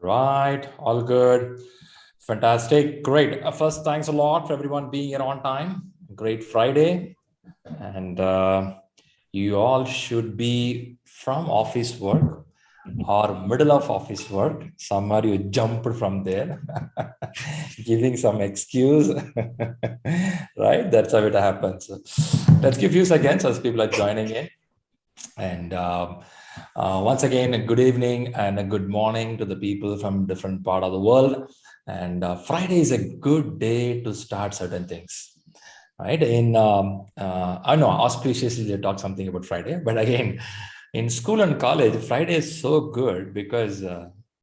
Right, all good. Fantastic, great. First, thanks a lot for everyone being here on time. Great Friday. And you all should be from office work or middle of office work. Somewhere you jumped from there, giving some excuse, right? That's how it happens. Let's give few seconds as people are joining in. And once again, a good evening and a good morning to the people from different part of the world. And Friday is a good day to start certain things, right? I know auspiciously they talk something about Friday, but again, in school and college, Friday is so good because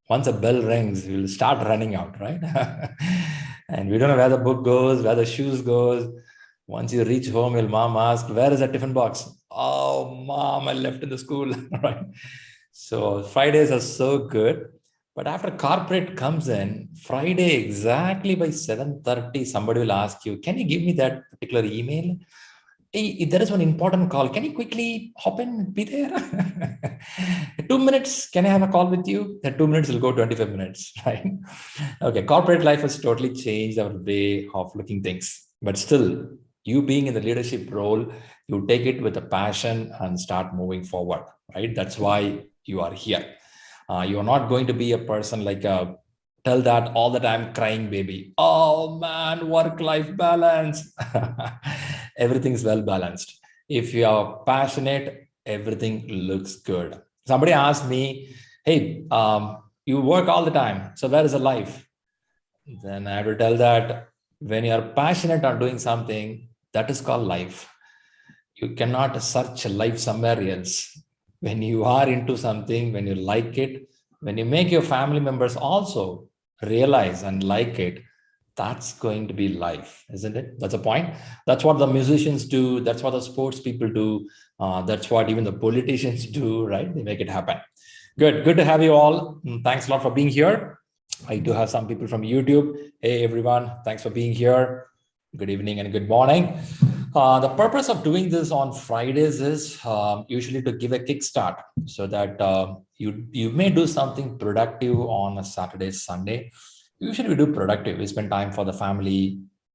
once a bell rings, we'll start running out, right? And we don't know where the book goes, where the shoes goes. Once you reach home, your mom asks, "Where is that tiffin box?" "Oh, mom, I left in the school," right? So Fridays are so good. But after corporate comes in, Friday exactly by 7:30, somebody will ask you, "Can you give me that particular email? Hey, there is one important call. Can you quickly hop in, be there?" 2 minutes. Can I have a call with you? That 2 minutes will go 25 minutes, right? Okay, corporate life has totally changed our way of looking things. But still, you being in the leadership role, you take it with a passion and start moving forward, right? That's why you are here. You are not going to be a person like a tell that all the time crying baby. "Oh man, work-life balance." Everything is well balanced. If you are passionate, everything looks good. Somebody asked me, "Hey, you work all the time, so where is the life?" Then I have to tell that when you are passionate on doing something, that is called life. You cannot search life somewhere else. When you are into something, when you like it, when you make your family members also realize and like it, that's going to be life, isn't it? That's a point. That's what the musicians do. That's what the sports people do. That's what even the politicians do, right? They make it happen. Good to have you all. Thanks a lot for being here. I do have some people from YouTube. Hey, everyone. Thanks for being here. Good evening and good morning. The purpose of doing this on Fridays is usually to give a kickstart so that you may do something productive on a Saturday, Sunday. Usually we do productive. We spend time for the family,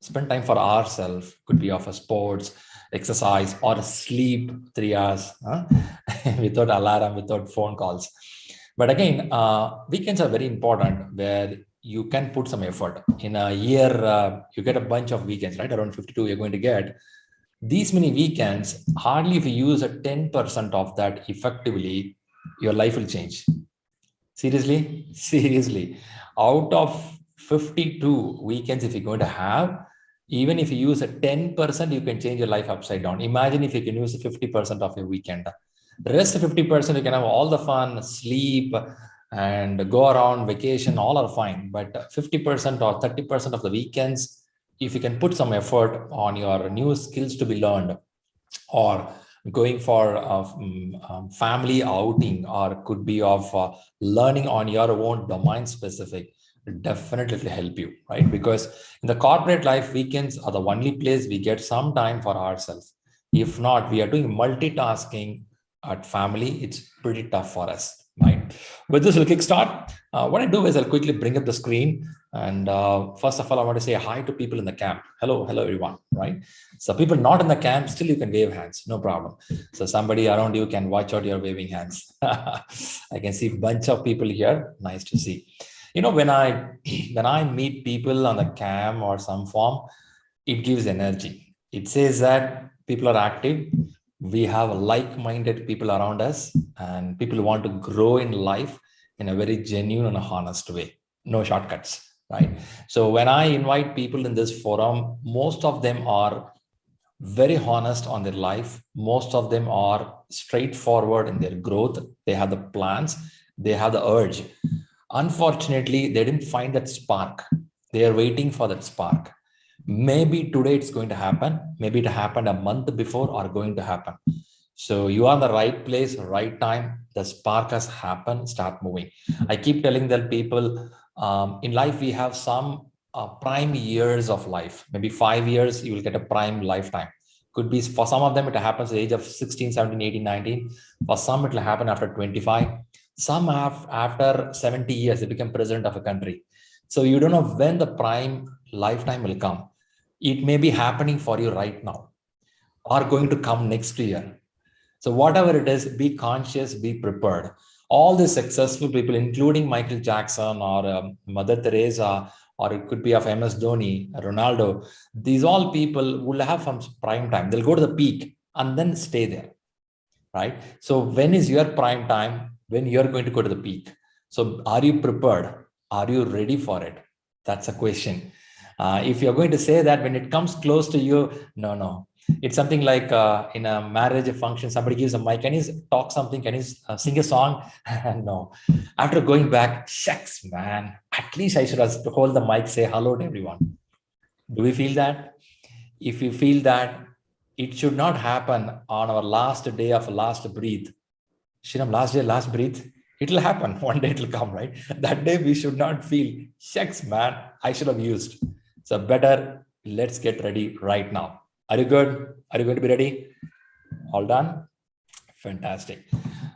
spend time for ourselves. Could be of a sports, exercise, or sleep 3 hours without alarm, without phone calls. But again, weekends are very important where you can put some effort. In a year, you get a bunch of weekends, right? Around 52, you're going to get these many weekends. Hardly if you use a 10% of that effectively, your life will change. Seriously, seriously. Out of 52 weekends, if you're going to have, even if you use a 10%, you can change your life upside down. Imagine if you can use 50% of your weekend. The rest of 50%, you can have all the fun, sleep, and go around vacation, all are fine. But 50% or 30% of the weekends, if you can put some effort on your new skills to be learned, or going for family outing, or could be of learning on your own domain specific, definitely will help you, right? Because in the corporate life, weekends are the only place we get some time for ourselves. If not, we are doing multitasking at family, it's pretty tough for us, right? With this, we'll kickstart. What I do is I'll quickly bring up the screen. And first of all, I want to say hi to people in the camp. Hello, everyone, right? So people not in the camp, still you can wave hands, no problem. So somebody around you can watch out your waving hands. I can see a bunch of people here. Nice to see. You know, when I meet people on the camp or some form, it gives energy. It says that people are active. We have like-minded people around us, and people want to grow in life in a very genuine and honest way. No shortcuts, right? So when I invite people in this forum, most of them are very honest on their life. Most of them are straightforward in their growth. They have the plans, they have the urge. Unfortunately, they didn't find that spark. They are waiting for that spark. Maybe today it's going to happen. Maybe it happened a month before or going to happen. So you are in the right place, right time. The spark has happened. Start moving. I keep telling that people in life, we have some prime years of life. Maybe 5 years, you will get a prime lifetime. Could be for some of them, it happens at the age of 16, 17, 18, 19. For some, it will happen after 25. Some have, after 70 years, they become president of a country. So you don't know when the prime lifetime will come. It may be happening for you right now or going to come next year. So whatever it is, be conscious, be prepared. All the successful people, including Michael Jackson or Mother Teresa, or it could be of MS Dhoni, Ronaldo, these all people will have some prime time. They'll go to the peak and then stay there, right? So when is your prime time? When you're going to go to the peak? So are you prepared? Are you ready for it? That's a question. If you're going to say that when it comes close to you, no. It's something like in a marriage function, somebody gives a mic. Can you talk something? Can you sing a song? No. After going back, shucks, man. At least I should have hold the mic, say hello to everyone. Do we feel that? If you feel that, it should not happen on our last day of last breath. Shinam, last day, last breath. It will happen. One day it will come, right? That day we should not feel, shucks, man, I should have used. So better, let's get ready right now. Are you good? Are you going to be ready? All done? Fantastic.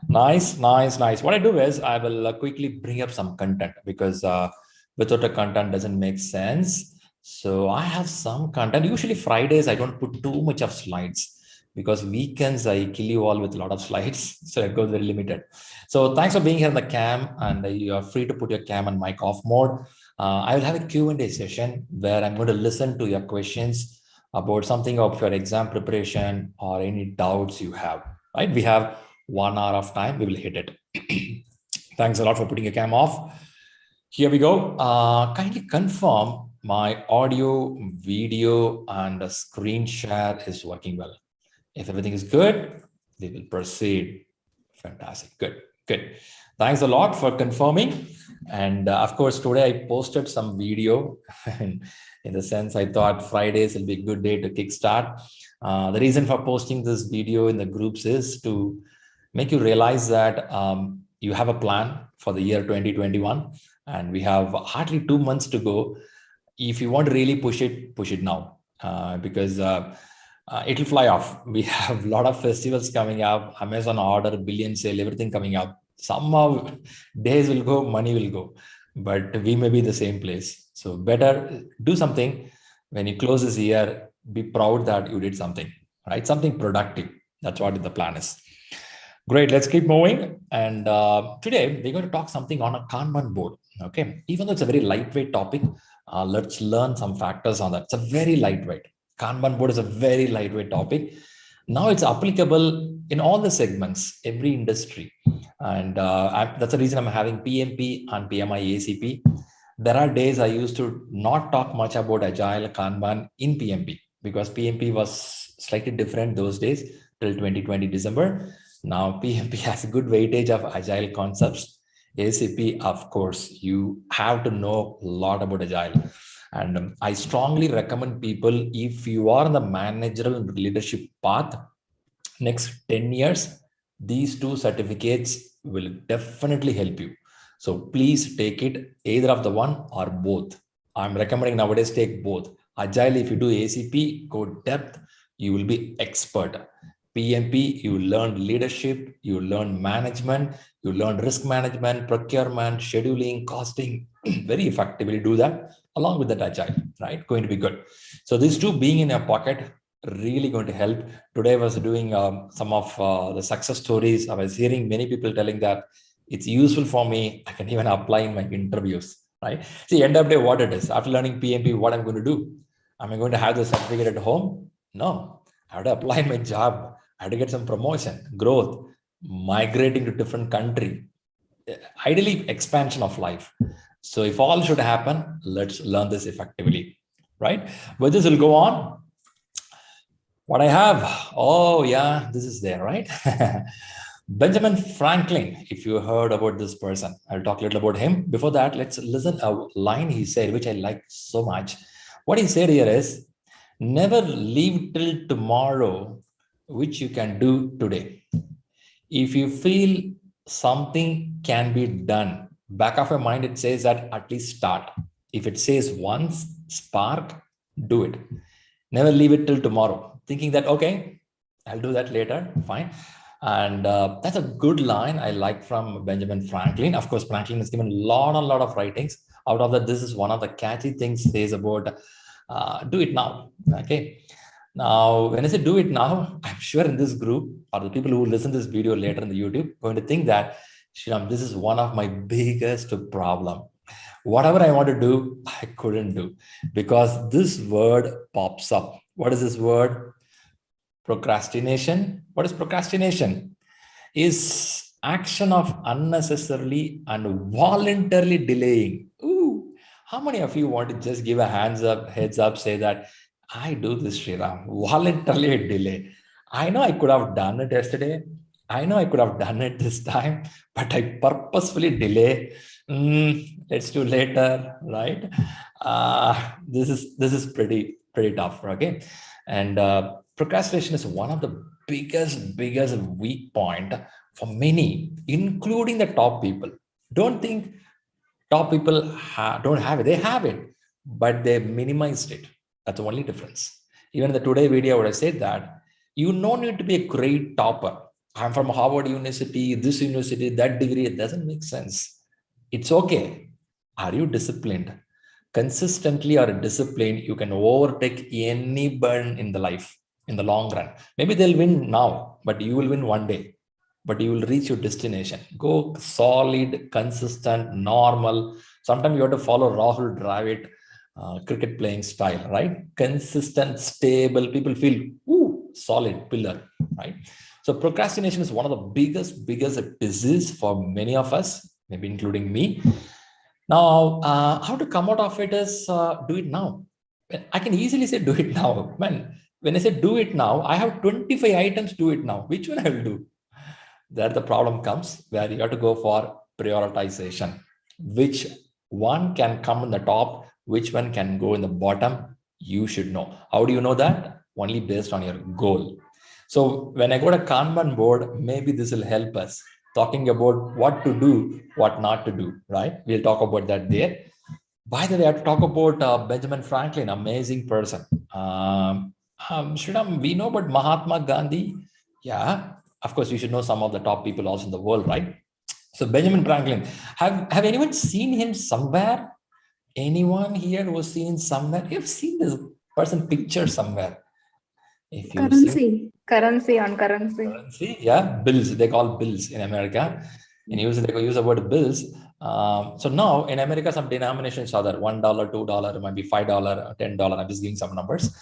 Nice. What I do is I will quickly bring up some content because without a content doesn't make sense. So I have some content. Usually Fridays, I don't put too much of slides because weekends I kill you all with a lot of slides. So it goes very limited. So thanks for being here in the cam, and you are free to put your cam and mic off mode. I will have a Q&A session where I'm going to listen to your questions about something of your exam preparation or any doubts you have, right? We have 1 hour of time. We will hit it. Thanks a lot for putting your cam off. Here we go. Kindly confirm my audio, video, and the screen share is working well. If everything is good, we will proceed. Fantastic. Good. Thanks a lot for confirming. And of course, today I posted some video. In the sense, I thought Fridays will be a good day to kickstart. The reason for posting this video in the groups is to make you realize that you have a plan for the year 2021, and we have hardly 2 months to go. If you want to really push it now, because it'll fly off. We have a lot of festivals coming up, Amazon order, billion sale, everything coming up. Somehow days will go, money will go, but we may be the same place. So better do something when you close this year, be proud that you did something, right? Something productive. That's what the plan is. Great, let's keep moving. And today we're going to talk something on a Kanban board. Okay, even though it's a very lightweight topic, let's learn some factors on that. It's a very lightweight. Kanban board is a very lightweight topic. Now it's applicable in all the segments, every industry. And that's the reason I'm having PMP and PMI-ACP. There are days I used to not talk much about Agile Kanban in PMP because PMP was slightly different those days till 2020 December. Now PMP has a good weightage of Agile concepts. ACP, of course, you have to know a lot about Agile. And I strongly recommend people, if you are in the managerial and leadership path, next 10 years, these two certificates will definitely help you. So please take it, either of the one or both. I'm recommending nowadays take both. Agile, if you do ACP, go depth, you will be expert. PMP, you learn leadership, you learn management, you learn risk management, procurement, scheduling, costing. Very effectively do that along with that Agile, right? Going to be good. So these two being in your pocket, really going to help. Today I was doing some of the success stories. I was hearing many people telling that it's useful for me. I can even apply in my interviews, right? See, end of the day, what it is. After learning PMP, what I'm going to do? Am I going to have the certificate at home? No. I have to apply my job. I have to get some promotion, growth, migrating to different country. Ideally, expansion of life. So if all should happen, let's learn this effectively, right? But this will go on. What I have, oh yeah, this is there, right? Benjamin Franklin, if you heard about this person, I'll talk a little about him. Before that, let's listen a line he said, which I like so much. What he said here is, never leave till tomorrow, which you can do today. If you feel something can be done, back of your mind, it says that at least start. If it says once, spark, do it. Never leave it till tomorrow, thinking that, okay, I'll do that later, fine. And that's a good line I like from Benjamin Franklin. Of course, Franklin has given a lot of writings. Out of that, this is one of the catchy things he says about do it now. Okay. Now, when I say do it now, I'm sure in this group or the people who listen to this video later in the YouTube going to think that, Shriram, this is one of my biggest problem. Whatever I want to do, I couldn't do because this word pops up. What is this word? Procrastination. What is procrastination? Is action of unnecessarily and voluntarily delaying. Ooh, how many of you want to just give a heads up, say that I do this, Shriram, voluntarily delay. I know I could have done it yesterday. I know I could have done it this time, but I purposefully delay. Let's do later, right? This is pretty tough, okay? And procrastination is one of the biggest weak point for many, including the top people. Don't think top people don't have it. They have it, but they minimized it. That's the only difference. Even in the today video, I would have said that you no need to be a great topper. I'm from Harvard University, this university, that degree. It doesn't make sense. It's okay. Are you disciplined? Consistently or disciplined, you can overtake any burn in the life in the long run. Maybe they'll win now, but you will win one day. But you will reach your destination. Go solid, consistent, normal. Sometimes you have to follow Rahul Dravid cricket playing style, right? Consistent, stable. People feel, ooh, solid pillar, right? So procrastination is one of the biggest disease for many of us, maybe including me. Now, how to come out of it is do it now. I can easily say do it now. Man, when I say do it now, I have 25 items, do it now. Which one I will do? There the problem comes where you have to go for prioritization. Which one can come in the top? Which one can go in the bottom? You should know. How do you know that? Only based on your goal. So when I go to Kanban board, maybe this will help us talking about what to do, what not to do, right? We'll talk about that there. By the way, I have to talk about Benjamin Franklin, amazing person. Shriram, we know about Mahatma Gandhi. Yeah, of course, you should know some of the top people also in the world, right? So Benjamin Franklin, have anyone seen him somewhere? Anyone here who was seen somewhere? You've seen this person picture somewhere. If you currency, currency, yeah, bills. They call bills in America. In US, they use the word bills. So now in America, some denominations are there: $1, $2, might be $5, $10. I'm just giving some numbers.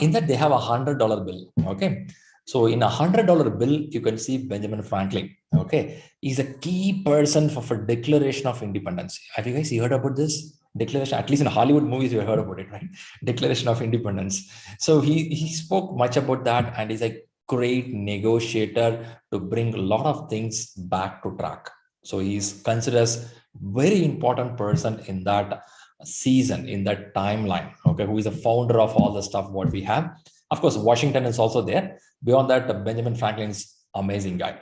In that, they have $100 bill. Okay, so in $100 bill, you can see Benjamin Franklin. Okay, he's a key person for Declaration of Independence. Have you guys heard about this? Declaration, at least in Hollywood movies, you heard about it, right? Declaration of Independence. So he spoke much about that, and he's a great negotiator to bring a lot of things back to track. So he's considered as very important person in that season, in that timeline. Okay, who is the founder of all the stuff what we have. Of course, Washington is also there. Beyond that, Benjamin Franklin is amazing guy.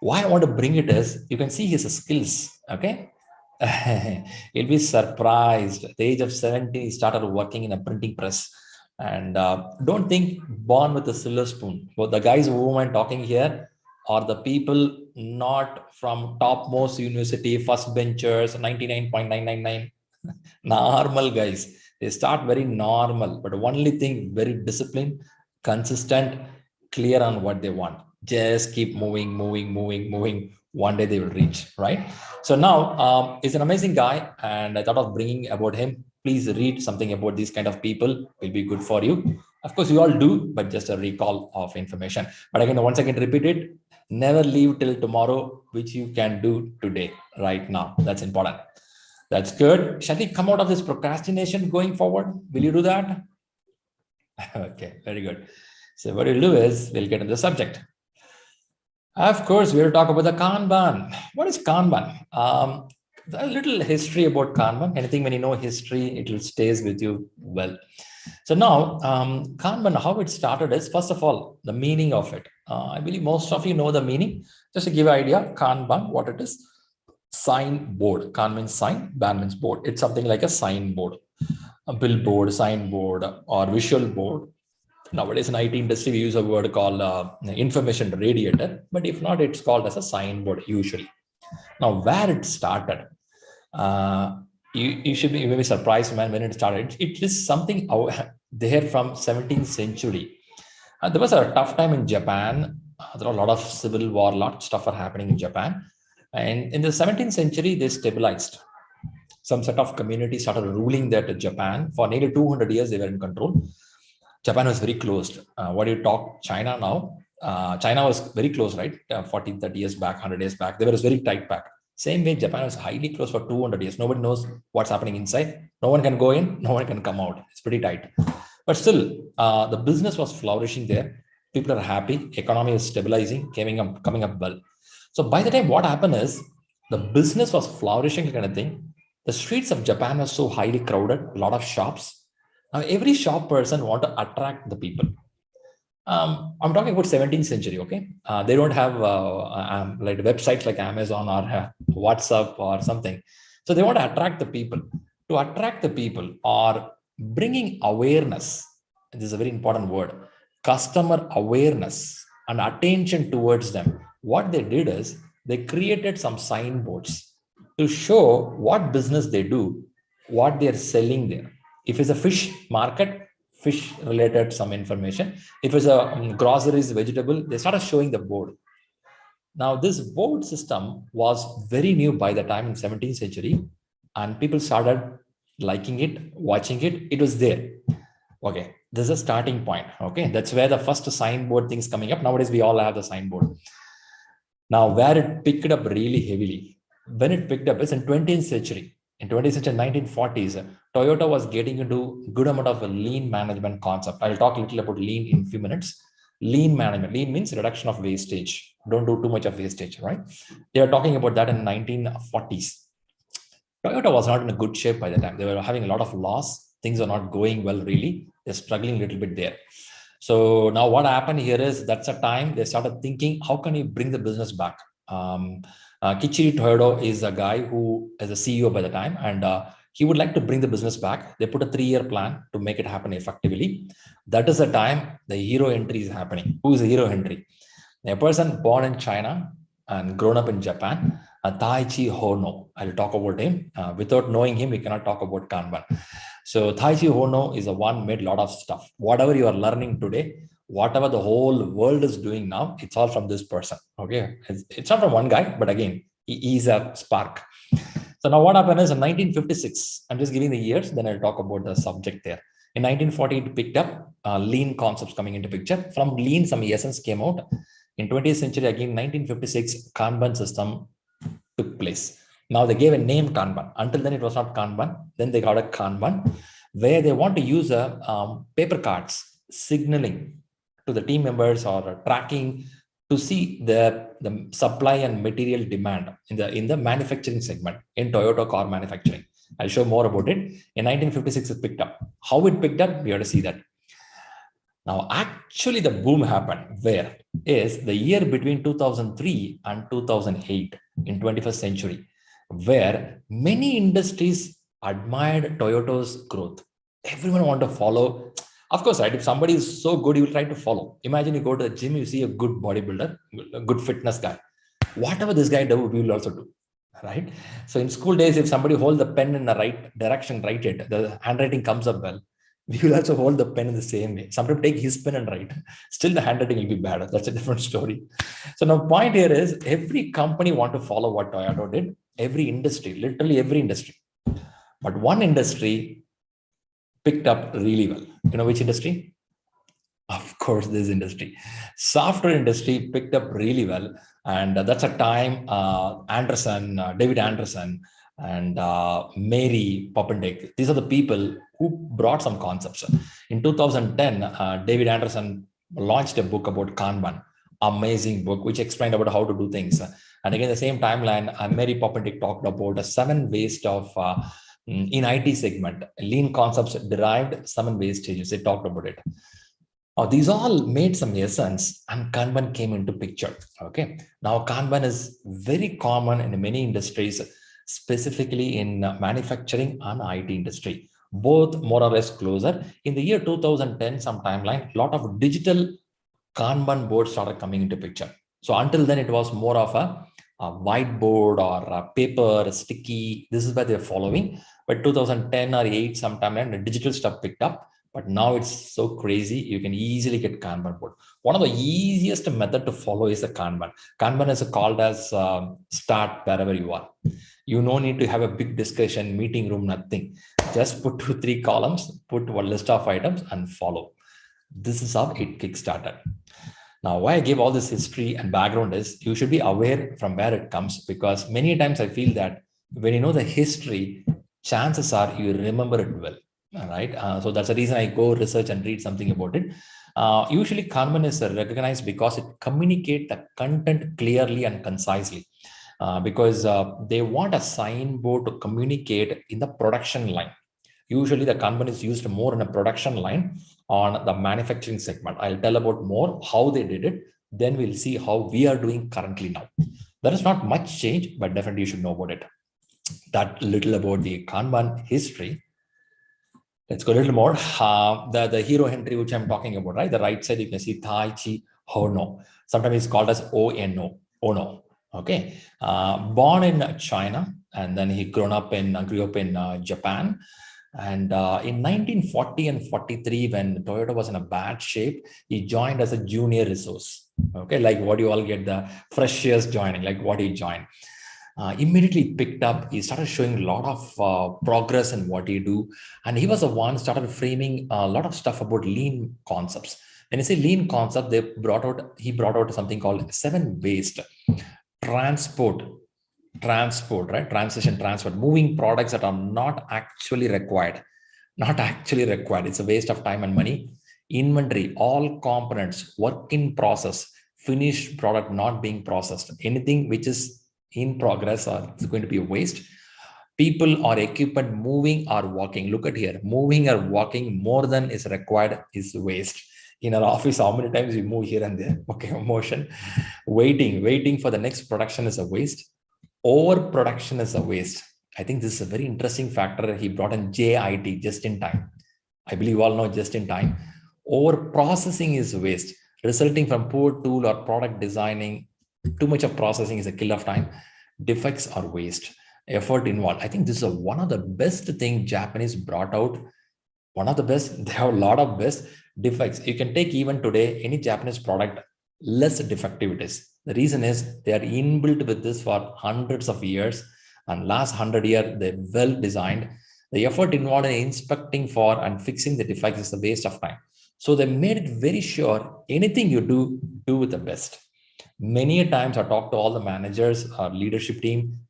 Why I want to bring it is you can see his skills. Okay. You'll be surprised. At the age of 70, he started working in a printing press. And don't think born with a silver spoon. But the guys who I'm talking here are the people not from topmost university, first benchers, 99.999. Normal guys. They start very normal, but only thing very disciplined, consistent, clear on what they want. Just keep moving. One day they will reach, right? So now he's an amazing guy, and I thought of bringing about him. Please read something about these kind of people. Will be good for you. Of course, you all do, but just a recall of information. But again, once again, repeat it. Never leave till tomorrow, which you can do today, right now. That's important. That's good. Shall we come out of this procrastination going forward? Will you do that? Okay, very good. So what we'll do is we'll get into the subject. Of course, we'll talk about the Kanban. What is Kanban? A little history about Kanban. Anything when you know history, it will stays with you well. So now, Kanban, how it started is, first of all, the meaning of it. I believe most of you know the meaning. Just to give an idea, Kanban, what it is. Sign board. Kan means sign, ban means board. It's something like a sign board, a billboard, sign board, or visual board. Nowadays in IT industry, we use a word called information radiator, but if not, it's called as a signboard usually. Now, where it started, uh, you should be maybe surprised, man, when it started. It is something there from 17th century. There was a tough time in Japan. There are a lot of civil war, lot of stuff are happening in Japan. And in the 17th century, they stabilized. Some set of community started ruling that Japan. For nearly 200 years, they were in control. Japan was very closed. What do you talk China now? China was very close, right? 40, 30 years back, 100 years back. They were very tight back. Same way, Japan was highly closed for 200 years. Nobody knows what's happening inside. No one can go in, no one can come out. It's pretty tight. But still, the business was flourishing there. People are happy. Economy is stabilizing, coming up well. So by the time what happened is, the business was flourishing kind of thing. The streets of Japan are so highly crowded, a lot of shops. Now, every shop person want to attract the people. I'm talking about 17th century, okay? They don't have like websites like Amazon or WhatsApp or something. So they want to attract the people. To attract the people or bringing awareness, this is a very important word, customer awareness and attention towards them. What they did is they created some signboards to show what business they do, what they're selling there. If it's a fish market, fish related some information. If it's a groceries, vegetable, they started showing the board. Now, this board system was very new by the time in 17th century, and people started liking it, watching it. It was there. Okay, this is a starting point. Okay, that's where the first signboard things coming up. Nowadays, we all have the signboard. Now, where it picked up really heavily, when it picked up is in 20th century. In 20th century, 1940s, Toyota was getting into good amount of a lean management concept. I'll talk a little about lean in a few minutes. Lean management. Lean means reduction of wastage. Don't do too much of wastage, right? They were talking about that in 1940s. Toyota was not in a good shape by the time. They were having a lot of loss. Things are not going well, really. They're struggling a little bit there. So now what happened here is that's a time they started thinking, how can you bring the business back? Kiichiro Toyoda is a guy who is a CEO by the time, and he would like to bring the business back. They put a 3-year plan to make it happen effectively. That is the time the hero entry is happening. Who is the hero entry? A person born in China and grown up in Japan, Taiichi Hono. I'll talk about him. Without knowing him, we cannot talk about Kanban. So Taiichi Hono is the one made a lot of stuff. Whatever you are learning today, whatever the whole world is doing now, it's all from this person. Okay, it's not from one guy, but again, he is a spark. So now what happened is in 1956, I'm just giving the years, then I'll talk about the subject there. In 1940, it picked up lean concepts coming into picture. From lean, some essence came out. In 20th century, again, 1956, Kanban system took place. Now they gave a name Kanban. Until then, it was not Kanban. Then they got a Kanban, where they want to use paper cards, signaling to the team members or tracking to see the supply and material demand in the manufacturing segment in Toyota car manufacturing. I'll show more about it. In 1956, it picked up. How it picked up, we have to see that. Now, actually, the boom happened where is the year between 2003 and 2008 in 21st century, where many industries admired Toyota's growth. Everyone want to follow. Of course, right? If somebody is so good, you will try to follow. Imagine you go to the gym, you see a good bodybuilder, a good fitness guy. Whatever this guy does, we will also do, right? So in school days, if somebody holds the pen in the right direction, write it, the handwriting comes up well. We will also hold the pen in the same way. Sometimes take his pen and write. Still, the handwriting will be bad. That's a different story. So now, point here is every company want to follow what Toyota did. Every industry, literally every industry. But one industry picked up really well. You know which industry? Of course, this industry. Software industry picked up really well. And that's a time David Anderson, and Mary Poppendieck. These are the people who brought some concepts. In 2010, David Anderson launched a book about Kanban, amazing book, which explained about how to do things. And again, the same timeline, Mary Poppendieck talked about 7 ways of, in IT segment, lean concepts derived 7 ways stages. They talked about it. Now, these all made some essence and Kanban came into picture. Okay. Now, Kanban is very common in many industries, specifically in manufacturing and IT industry. both more or less closer. In the year 2010, some timeline, a lot of digital Kanban board started coming into picture. So until then, it was more of a whiteboard or a paper, a sticky. This is where they're following. But 2010 or 8, sometime, and the digital stuff picked up. But now it's so crazy, you can easily get Kanban board. One of the easiest method to follow is a Kanban. Kanban is called as start wherever you are. You no need to have a big discussion, meeting room, nothing. Just put 2-3 columns, put one list of items and follow. This is how it kickstarted. Now, why I give all this history and background is you should be aware from where it comes, because many times I feel that when you know the history, chances are you remember it well. All right. So that's the reason I go research and read something about it. Usually Kanban is recognized because it communicates the content clearly and concisely. Because they want a signboard to communicate in the production line. Usually the Kanban is used more in a production line on the manufacturing segment. I'll tell about more how they did it. Then we'll see how we are doing currently now. There is not much change, but definitely you should know about it. That little about the Kanban history. Let's go a little more. The hero entry, which I'm talking about, right? The right side, you can see Tai Chi Hono. Sometimes it's called as Ono. Ono. Okay. Born in China, and then he grew up in Japan. And in 1940 and 43, when Toyota was in a bad shape, he joined as a junior resource. Okay, like what you all get the freshers joining, like what he joined. Immediately picked up, he started showing a lot of progress in what he do. And he was the one started framing a lot of stuff about lean concepts. When you say lean concept, he brought out something called 7 based transport, right? Transport, moving products that are not actually required. It's a waste of time and money. Inventory, all components, work in process, finished product not being processed. Anything which is in progress or it's going to be a waste. People or equipment moving or walking. Look at here, moving or walking more than is required is waste. In our office, how many times we move here and there? Okay, motion. Waiting for the next production is a waste. Overproduction is a waste. I think this is a very interesting factor. He brought in JIT, just in time. I believe you all know just in time. Over processing is waste, resulting from poor tool or product designing. Too much of processing is a kill of time. Defects are waste. Effort involved. I think this is one of the best thing Japanese brought out. One of the best. They have a lot of best defects. You can take even today any Japanese product, less defective it is. The reason is they are inbuilt with this for hundreds of years, and last 100 years they're well designed. The effort involved in inspecting for and fixing the defects is a waste of time. So they made it very sure anything you do with the best. Many times I talk to all the managers or leadership team,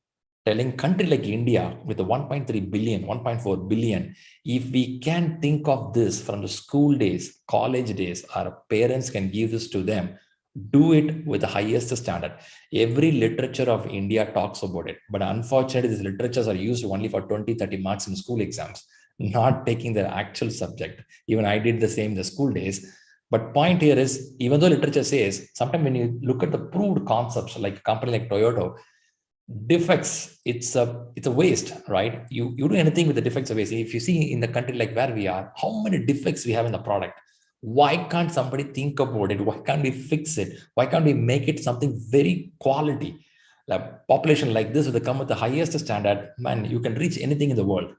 telling country like India with the 1.3 billion, 1.4 billion, if we can think of this from the school days, college days, our parents can give this to them, do it with the highest standard. Every literature of India talks about it, but unfortunately these literatures are used only for 20-30 marks in school exams, not taking the actual subject. Even I did the same in the school days. But point here is, even though literature says, sometimes when you look at the proved concepts, like a company like Toyota, defects, it's a waste, right? You do anything with the defects of waste. If you see in the country like where we are, how many defects we have in the product? Why can't somebody think about it? Why can't we fix it? Why can't we make it something very quality? Like population like this, will come with the highest standard, man, you can reach anything in the world.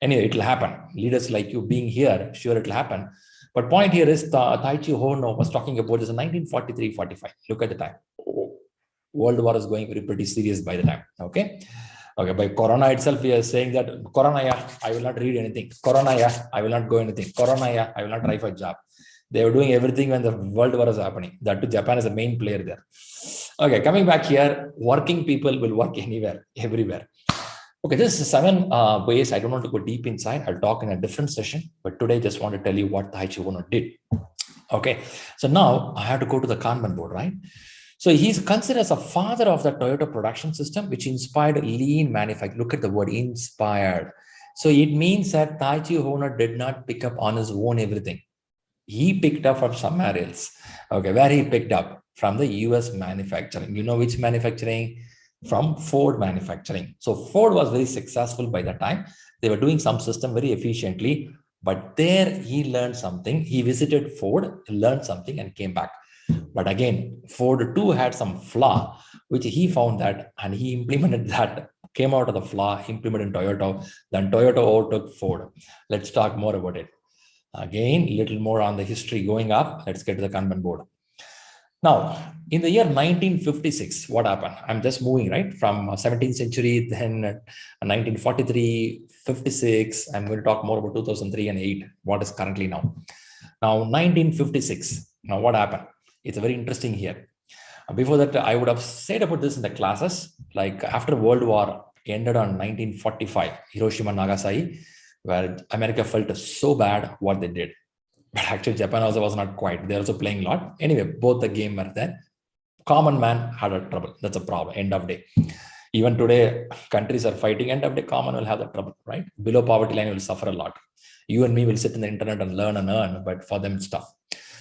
Anyway, it'll happen. Leaders like you being here, sure, it'll happen. But point here is Taichi Hono was talking about this in 1943-45. Look at the time. World War is going pretty serious by the time. Okay. By Corona itself, we are saying that Corona, yeah, I will not read anything. Corona, yeah, I will not go anything. Corona, yeah, I will not try for a job. They were doing everything when the World War is happening. That too, Japan is a main player there. Okay, coming back here, working people will work anywhere, everywhere. Okay, this is 7 ways. I don't want to go deep inside. I'll talk in a different session. But today, I just want to tell you what Taichi Ono did. Okay, so now I have to go to the Kanban board, right? So he's considered as a father of the Toyota production system, which inspired lean manufacturing. Look at the word inspired. So it means that Taichi Ono did not pick up on his own everything. He picked up from somewhere else. Okay, where he picked up? From the US manufacturing. You know which manufacturing? From Ford manufacturing. So Ford was very successful by the time. They were doing some system very efficiently, but there he learned something. He visited Ford, learned something, and came back. But again, Ford too had some flaw, which he found that, and he implemented that, came out of the flaw, implemented in Toyota. Then Toyota overtook Ford. Let's talk more about it. Again, little more on the history going up. Let's get to the Kanban board. Now, in the year 1956, what happened? I'm just moving right from 17th century, then 1943, 56. I'm going to talk more about 2003 and 8, what is currently now. Now, 1956. Now, what happened? It's very interesting here. Before that, I would have said about this in the classes, like after World War ended on 1945, Hiroshima, Nagasaki, where America felt so bad what they did. But actually, Japan also was not quite. They're also playing a lot. Anyway, both the game were there. Common man had a trouble. That's a problem. End of day. Even today, countries are fighting. End of day, common will have that trouble, right? Below poverty line will suffer a lot. You and me will sit in the internet and learn and earn, but for them, it's tough.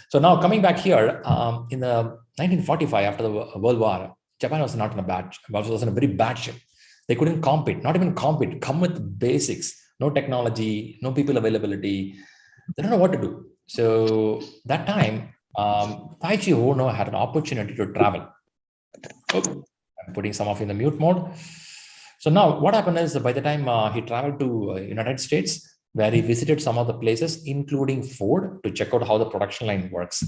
So now coming back here, in the 1945, after the World War, Japan was not in a bad, was in a very bad shape. They couldn't compete, not even compete, come with basics, no technology, no people availability. They don't know what to do. So that time, Taichi Ono had an opportunity to travel. Oh, I'm putting some of in the mute mode. So now what happened is by the time he traveled to United States, where he visited some of the places, including Ford, to check out how the production line works.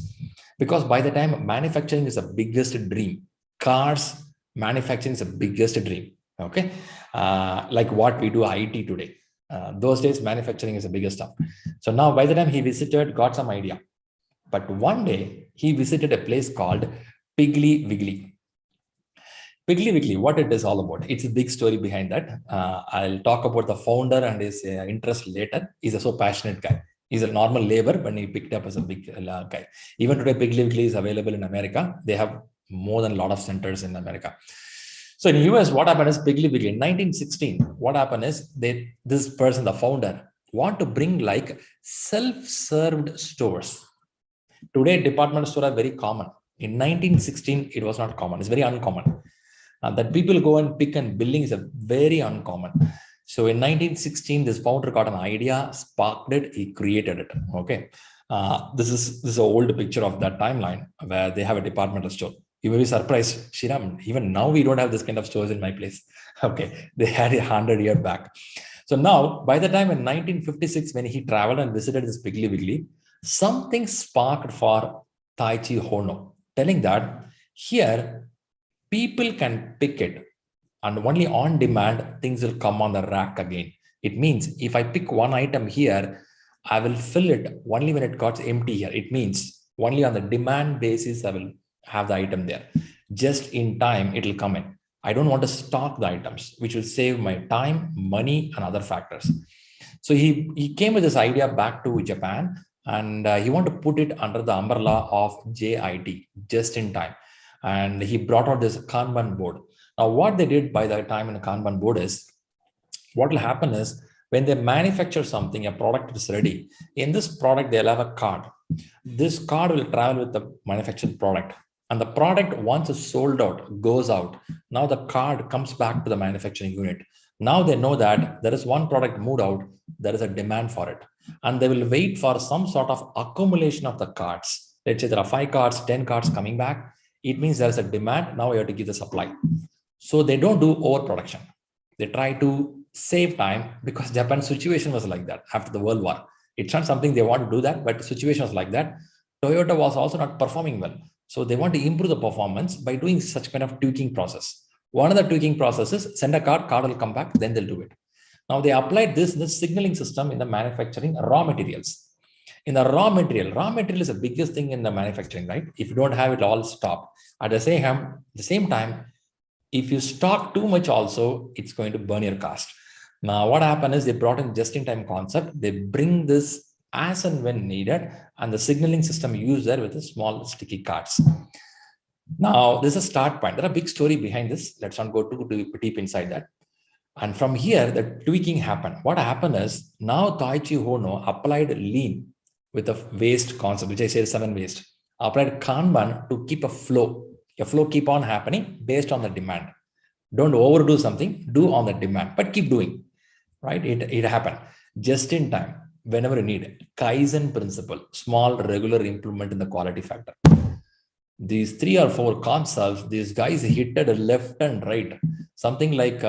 Because by the time manufacturing is the biggest dream, cars manufacturing is the biggest dream. Okay, like what we do IT today. Those days, manufacturing is the biggest stuff. So now by the time he visited, got some idea. But one day he visited a place called Piggly Wiggly. Piggly Wiggly, what it is all about. It's a big story behind that. I'll talk about the founder and his interest later. He's a so passionate guy. He's a normal labor, but he picked up as a big guy. Even today, Piggly Wiggly is available in America. They have more than a lot of centers in America. So in the US, what happened is Piggly Wiggly in 1916, what happened is this person, the founder, want to bring like self-served stores. Today, department stores are very common. In 1916, it was not common. It's very uncommon. That people go and pick and billing is a very uncommon. So in 1916, this founder got an idea, sparked it, he created it. Okay. This is an old picture of that timeline where they have a departmental store. You may be surprised, Shriram, even now we don't have this kind of stores in my place. Okay, they had it 100 years back. So now, by the time in 1956, when he traveled and visited this Piggly Wiggly, something sparked for Taichi Hono, telling that here, people can pick it and only on demand, things will come on the rack again. It means if I pick one item here, I will fill it only when it got empty here. It means only on the demand basis, I will have the item there. Just in time, it will come in. I don't want to stock the items, which will save my time, money, and other factors. So he came with this idea back to Japan, and he wanted to put it under the umbrella of JIT, just in time. And he brought out this Kanban board. Now, what they did by the time in the Kanban board is, what will happen is when they manufacture something, a product is ready. In this product, they'll have a card. This card will travel with the manufactured product. And the product, once it's sold out, goes out. Now the card comes back to the manufacturing unit. Now they know that there is one product moved out, there is a demand for it. And they will wait for some sort of accumulation of the cards. Let's say there are 5 cards, 10 cards coming back. It means there is a demand. Now we have to give the supply. So they don't do overproduction. They try to save time because Japan's situation was like that after the World War. It's not something they want to do that, but the situation was like that. Toyota was also not performing well. So they want to improve the performance by doing such kind of tweaking process. One of the tweaking processes, send a card will come back, then they'll do it. Now they applied this signaling system in the manufacturing raw materials. In the raw material is the biggest thing in the manufacturing, right? If you don't have it, all stop. At the same time, if you stock too much also, it's going to burn your cost. Now, what happened is they brought in just-in-time concept. They bring this as and when needed, and the signaling system used there with the small sticky cards. Now, this is a start point. There are a big story behind this. Let's not go too deep inside that. And from here, the tweaking happened. What happened is now Taichi Hono applied lean with a waste concept, which I say 7 waste. Applied Kanban to keep a flow. Your flow keep on happening based on the demand. Don't overdo something, do on the demand, but keep doing. right? It happened just in time, whenever you need. Kaizen principle, small regular improvement in the quality factor. These 3 or 4 concepts, these guys hit it left and right. Something like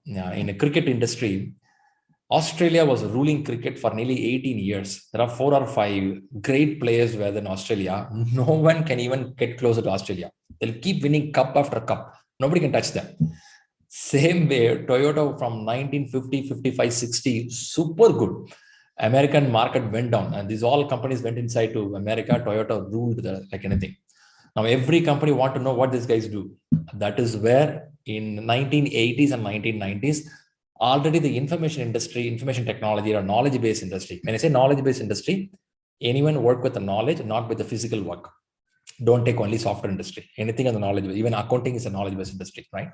in a cricket industry, Australia was ruling cricket for nearly 18 years. There are 4 or 5 great players were in Australia. No one can even get closer to Australia. They'll keep winning cup after cup. Nobody can touch them. Same way, Toyota from 1950, 55, 60, super good. American market went down, and these all companies went inside to America. Toyota ruled like anything. Now every company want to know what these guys do. That is where in 1980s and 1990s, already the information industry, information technology, or knowledge-based industry. When I say knowledge-based industry, anyone work with the knowledge, not with the physical work. Don't take only software industry. Anything in the knowledge, even accounting is a knowledge-based industry, right?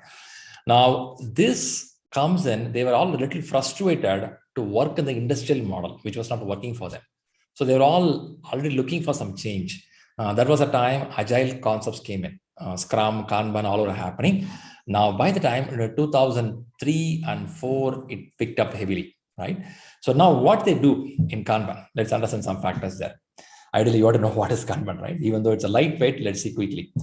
Now this comes in, they were all a little frustrated to work in the industrial model, which was not working for them. So they were all already looking for some change. That was a time agile concepts came in. Scrum, Kanban, all were happening. Now, by the time 2003 and 4, it picked up heavily, right? So now what they do in Kanban, let's understand some factors there. Ideally, you ought to know what is Kanban, right? Even though it's a lightweight, let's see quickly.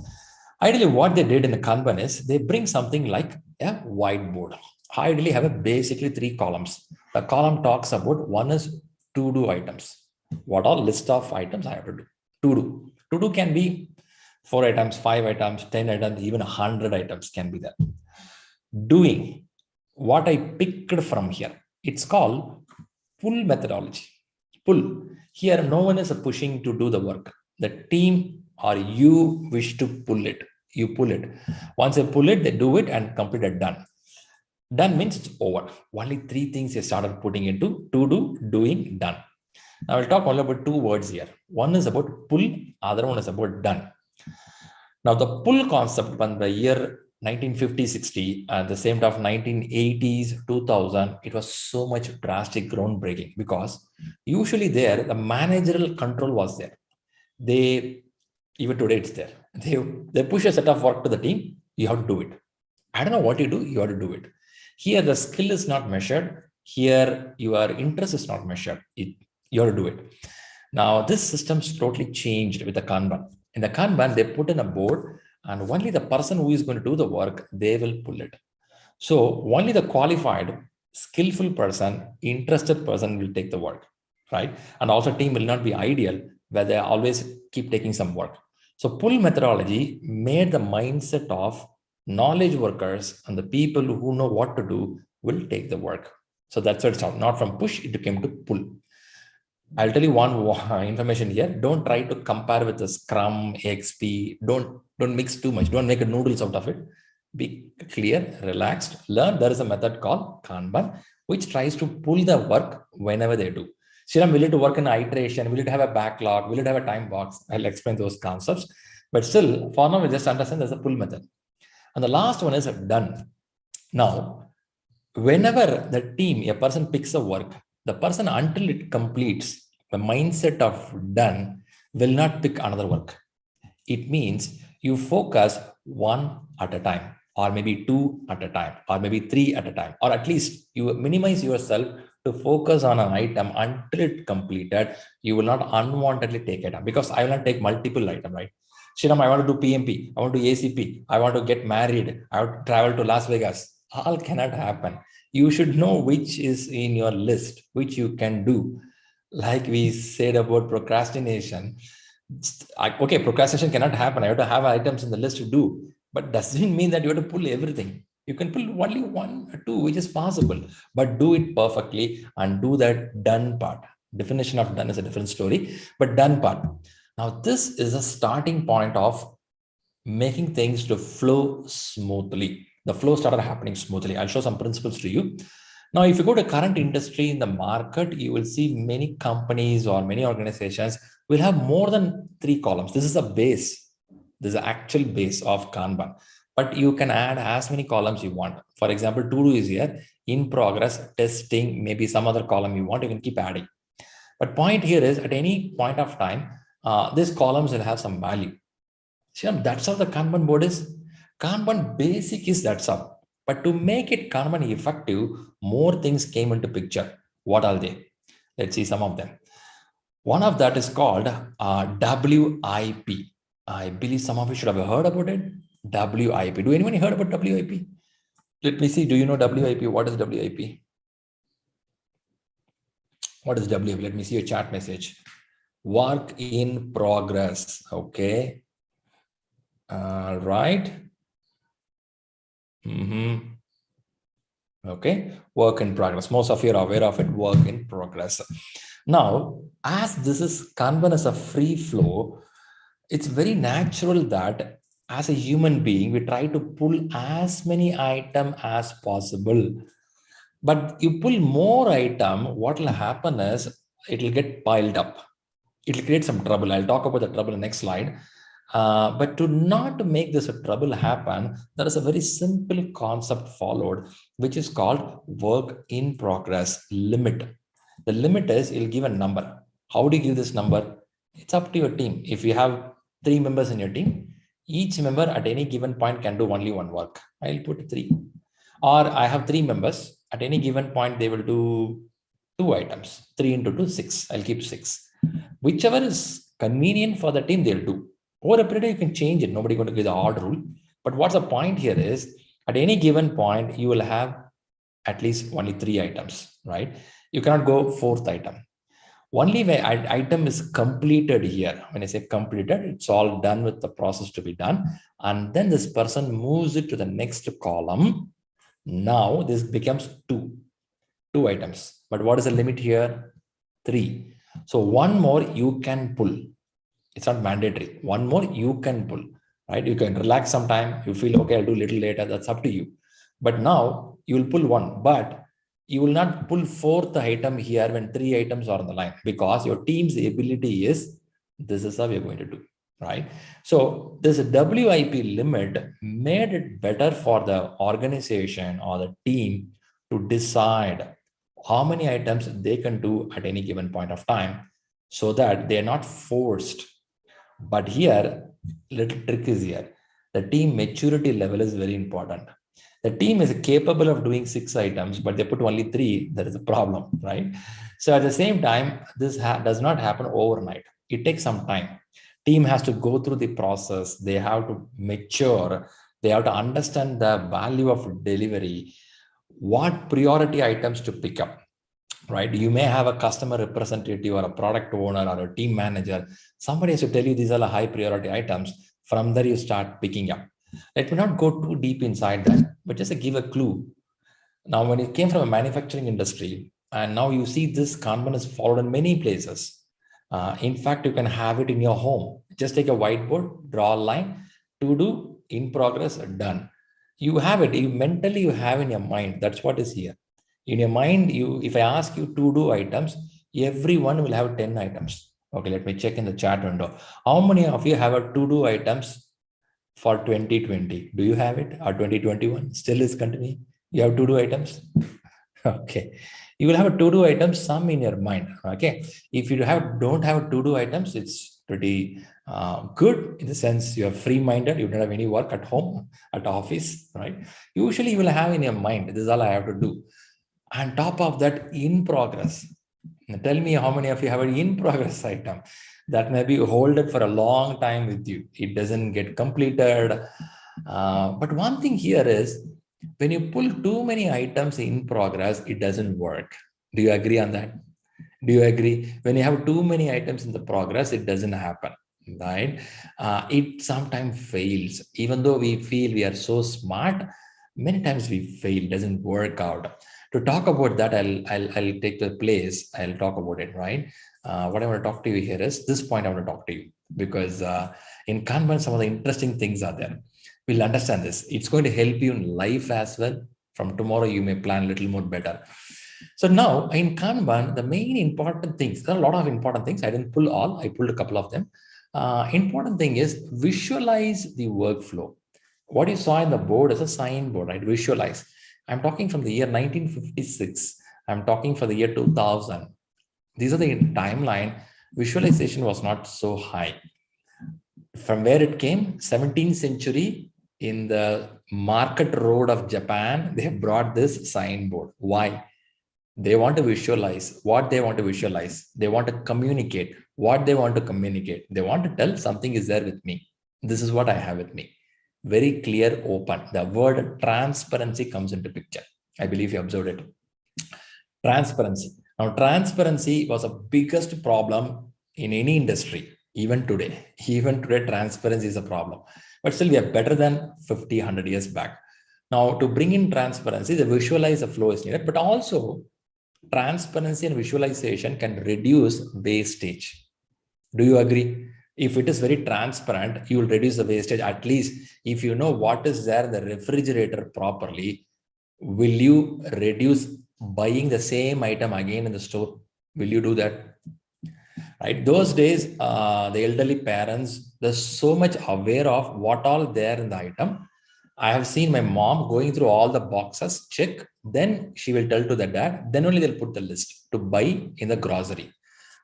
Ideally, what they did in the Kanban is they bring something like a whiteboard. Ideally, have a basically 3 columns. The column talks about, one is to-do items. What all list of items I have to do? To-do. To-do can be 4 items, 5 items, 10 items, even 100 items can be there. Doing, what I picked from here, it's called pull methodology. Pull. Here, no one is pushing to do the work. The team or you wish to pull it. You pull it. Once you pull it, they do it and complete it, done. Done means it's over. Only 3 things you started putting into to do, doing, done. Now I'll talk only about 2 words here. One is about pull, other one is about done. Now the pull concept from the year 1950, 60, and the same time of 1980s, 2000, it was so much drastic groundbreaking, because usually there, the managerial control was there. They, even today it's there. They push a set of work to the team, you have to do it. I don't know what you do, you have to do it. Here, the skill is not measured. Here, your interest is not measured. You have to do it. Now, this system's totally changed with the Kanban. In the Kanban, they put in a board, and only the person who is going to do the work, they will pull it. So only the qualified, skillful person, interested person will take the work, right? And also team will not be ideal where they always keep taking some work. So pull methodology made the mindset of knowledge workers and the people who know what to do will take the work. So that's what it's not from push, it came to pull. I'll tell you one information here. Don't try to compare with the Scrum, AXP. Don't mix too much. Don't make a noodles out of it. Be clear, relaxed, learn. There is a method called Kanban, which tries to pull the work whenever they do. Shriram, will it work in iteration? Will it have a backlog? Will it have a time box? I'll explain those concepts. But still, for now, we just understand there's a pull method. And the last one is done. Now, whenever the team, a person picks a work, the person, until it completes, the mindset of done will not pick another work. It means you focus 1 at a time, or maybe 2 at a time, or maybe 3 at a time, or at least you minimize yourself to focus on an item until it completed. You will not unwantedly take it up, because I will not take multiple items, right? Shriram, I want to do PMP, I want to do ACP, I want to get married, I want to travel to Las Vegas. All cannot happen. You should know which is in your list, which you can do. Like we said about procrastination. Okay, procrastination cannot happen. I have to have items in the list to do, but doesn't mean that you have to pull everything. You can pull only 1 or 2, which is possible, but do it perfectly and do that done part. Definition of done is a different story, but done part. Now, this is a starting point of making things to flow smoothly. The flow started happening smoothly. I'll show some principles to you. Now, if you go to current industry in the market, you will see many companies or many organizations will have more than 3 columns. This is a base. This is the actual base of Kanban. But you can add as many columns you want. For example, to-do is here, in progress, testing, maybe some other column you want, you can keep adding. But point here is, at any point of time, these columns will have some value. See, that's how the Kanban board is. Kanban basic is that's how. But to make it Kanban effective, more things came into picture. What are they? Let's see some of them. One of that is called WIP. I believe some of you should have heard about it. WIP. Do anyone heard about WIP? Let me see. Do you know WIP? What is WIP? What is WIP? Let me see your chat message. Work in progress. Okay. All right. Okay. Work in progress. Most of you are aware of it. Work in progress. Now, as this is Kanban as a free flow, it's very natural that as a human being, we try to pull as many items as possible. But you pull more item, what will happen is it will get piled up. It will create some trouble. I'll talk about the trouble in the next slide. But to not make this a trouble happen, there is a very simple concept followed, which is called work in progress limit. The limit is you'll give a number. How do you give this number? It's up to your team. If you have 3 members in your team, each member at any given point can do only one work. I'll put 3. Or I have 3 members. At any given point, they will do 2 items. 3 into 2, 6. I'll keep 6. Whichever is convenient for the team, they'll do. Over a period, you can change it. Nobody going to give the odd rule. But what's the point here is, at any given point, you will have at least only 3 items, right? You cannot go 4th item. Only when item is completed here. When I say completed, it's all done with the process to be done. And then this person moves it to the next column. Now this becomes 2 items. But what is the limit here? 3. So one more you can pull. It's not mandatory. One more you can pull, right? You can relax sometime. You feel, okay, I'll do a little later. That's up to you. But now you will pull one, but you will not pull 4th item here when 3 items are on the line, because your team's ability is, this is how we're going to do, right? So this WIP limit made it better for the organization or the team to decide how many items they can do at any given point of time, so that they're not forced. But here, little trick is here. The team maturity level is very important. The team is capable of doing 6 items, but they put only 3. There is a problem, right? So at the same time, this does not happen overnight. It takes some time. Team has to go through the process. They have to mature. They have to understand the value of delivery, what priority items to pick up, right? You may have a customer representative or a product owner or a team manager. Somebody has to tell you these are the high priority items. From there, you start picking up. Let me not go too deep inside that, but just to give a clue. Now, when it came from a manufacturing industry, and now you see this Kanban is followed in many places. In fact, you can have it in your home. Just take a whiteboard, draw a line, to do, in progress, done. You have it. Mentally, you have in your mind. That's what is here. In your mind, if I ask you to do items, everyone will have 10 items. Okay, let me check in the chat window. How many of you have a to-do items for 2020? Do you have it? Or 2021 still is continuing? You have to-do items? Okay. You will have a to-do items, some in your mind. Okay. If you don't have to-do items, it's pretty good in the sense you are free-minded. You don't have any work at home, at office, right? Usually you will have in your mind, this is all I have to do. On top of that, in progress. Now tell me how many of you have an in progress item that may be holded for a long time with you. It doesn't get completed. But one thing here is, when you pull too many items in progress, it doesn't work. Do you agree on that? Do you agree? When you have too many items in the progress, it doesn't happen, right? It sometimes fails. Even though we feel we are so smart, many times we fail, doesn't work out. To talk about that, I'll take the place. I'll talk about it, right? What I want to talk to you here is this point. I want to talk to you because in Kanban, some of the interesting things are there. We'll understand this. It's going to help you in life as well. From tomorrow, you may plan a little more better. So now in Kanban, the main important things, there are a lot of important things. I didn't pull all, I pulled a couple of them. Important thing is visualize the workflow. What you saw in the board is a sign board, right? Visualize. I'm talking from the year 1956. I'm talking for the year 2000. These are the timeline. Visualization was not so high. From where it came, 17th century, in the market road of Japan, they have brought this signboard. Why? They want to visualize what they want to visualize. They want to communicate what they want to communicate. They want to tell something is there with me. This is what I have with me. Very clear, open. The word transparency comes into picture. I believe you observed it. Transparency. Now, transparency was a biggest problem in any industry, even today. Even today, transparency is a problem. But still, we are better than 50, 100 years back. Now, to bring in transparency, the visualize the flow is needed, but also transparency and visualization can reduce wastage. Do you agree? If it is very transparent, you will reduce the wastage. At least if you know what is there in the refrigerator properly, will you reduce buying the same item again in the store? Will you do that? Right? Those days, the elderly parents, they're so much aware of what all there in the item. I have seen my mom going through all the boxes, check, then she will tell to the dad, then only they'll put the list to buy in the grocery.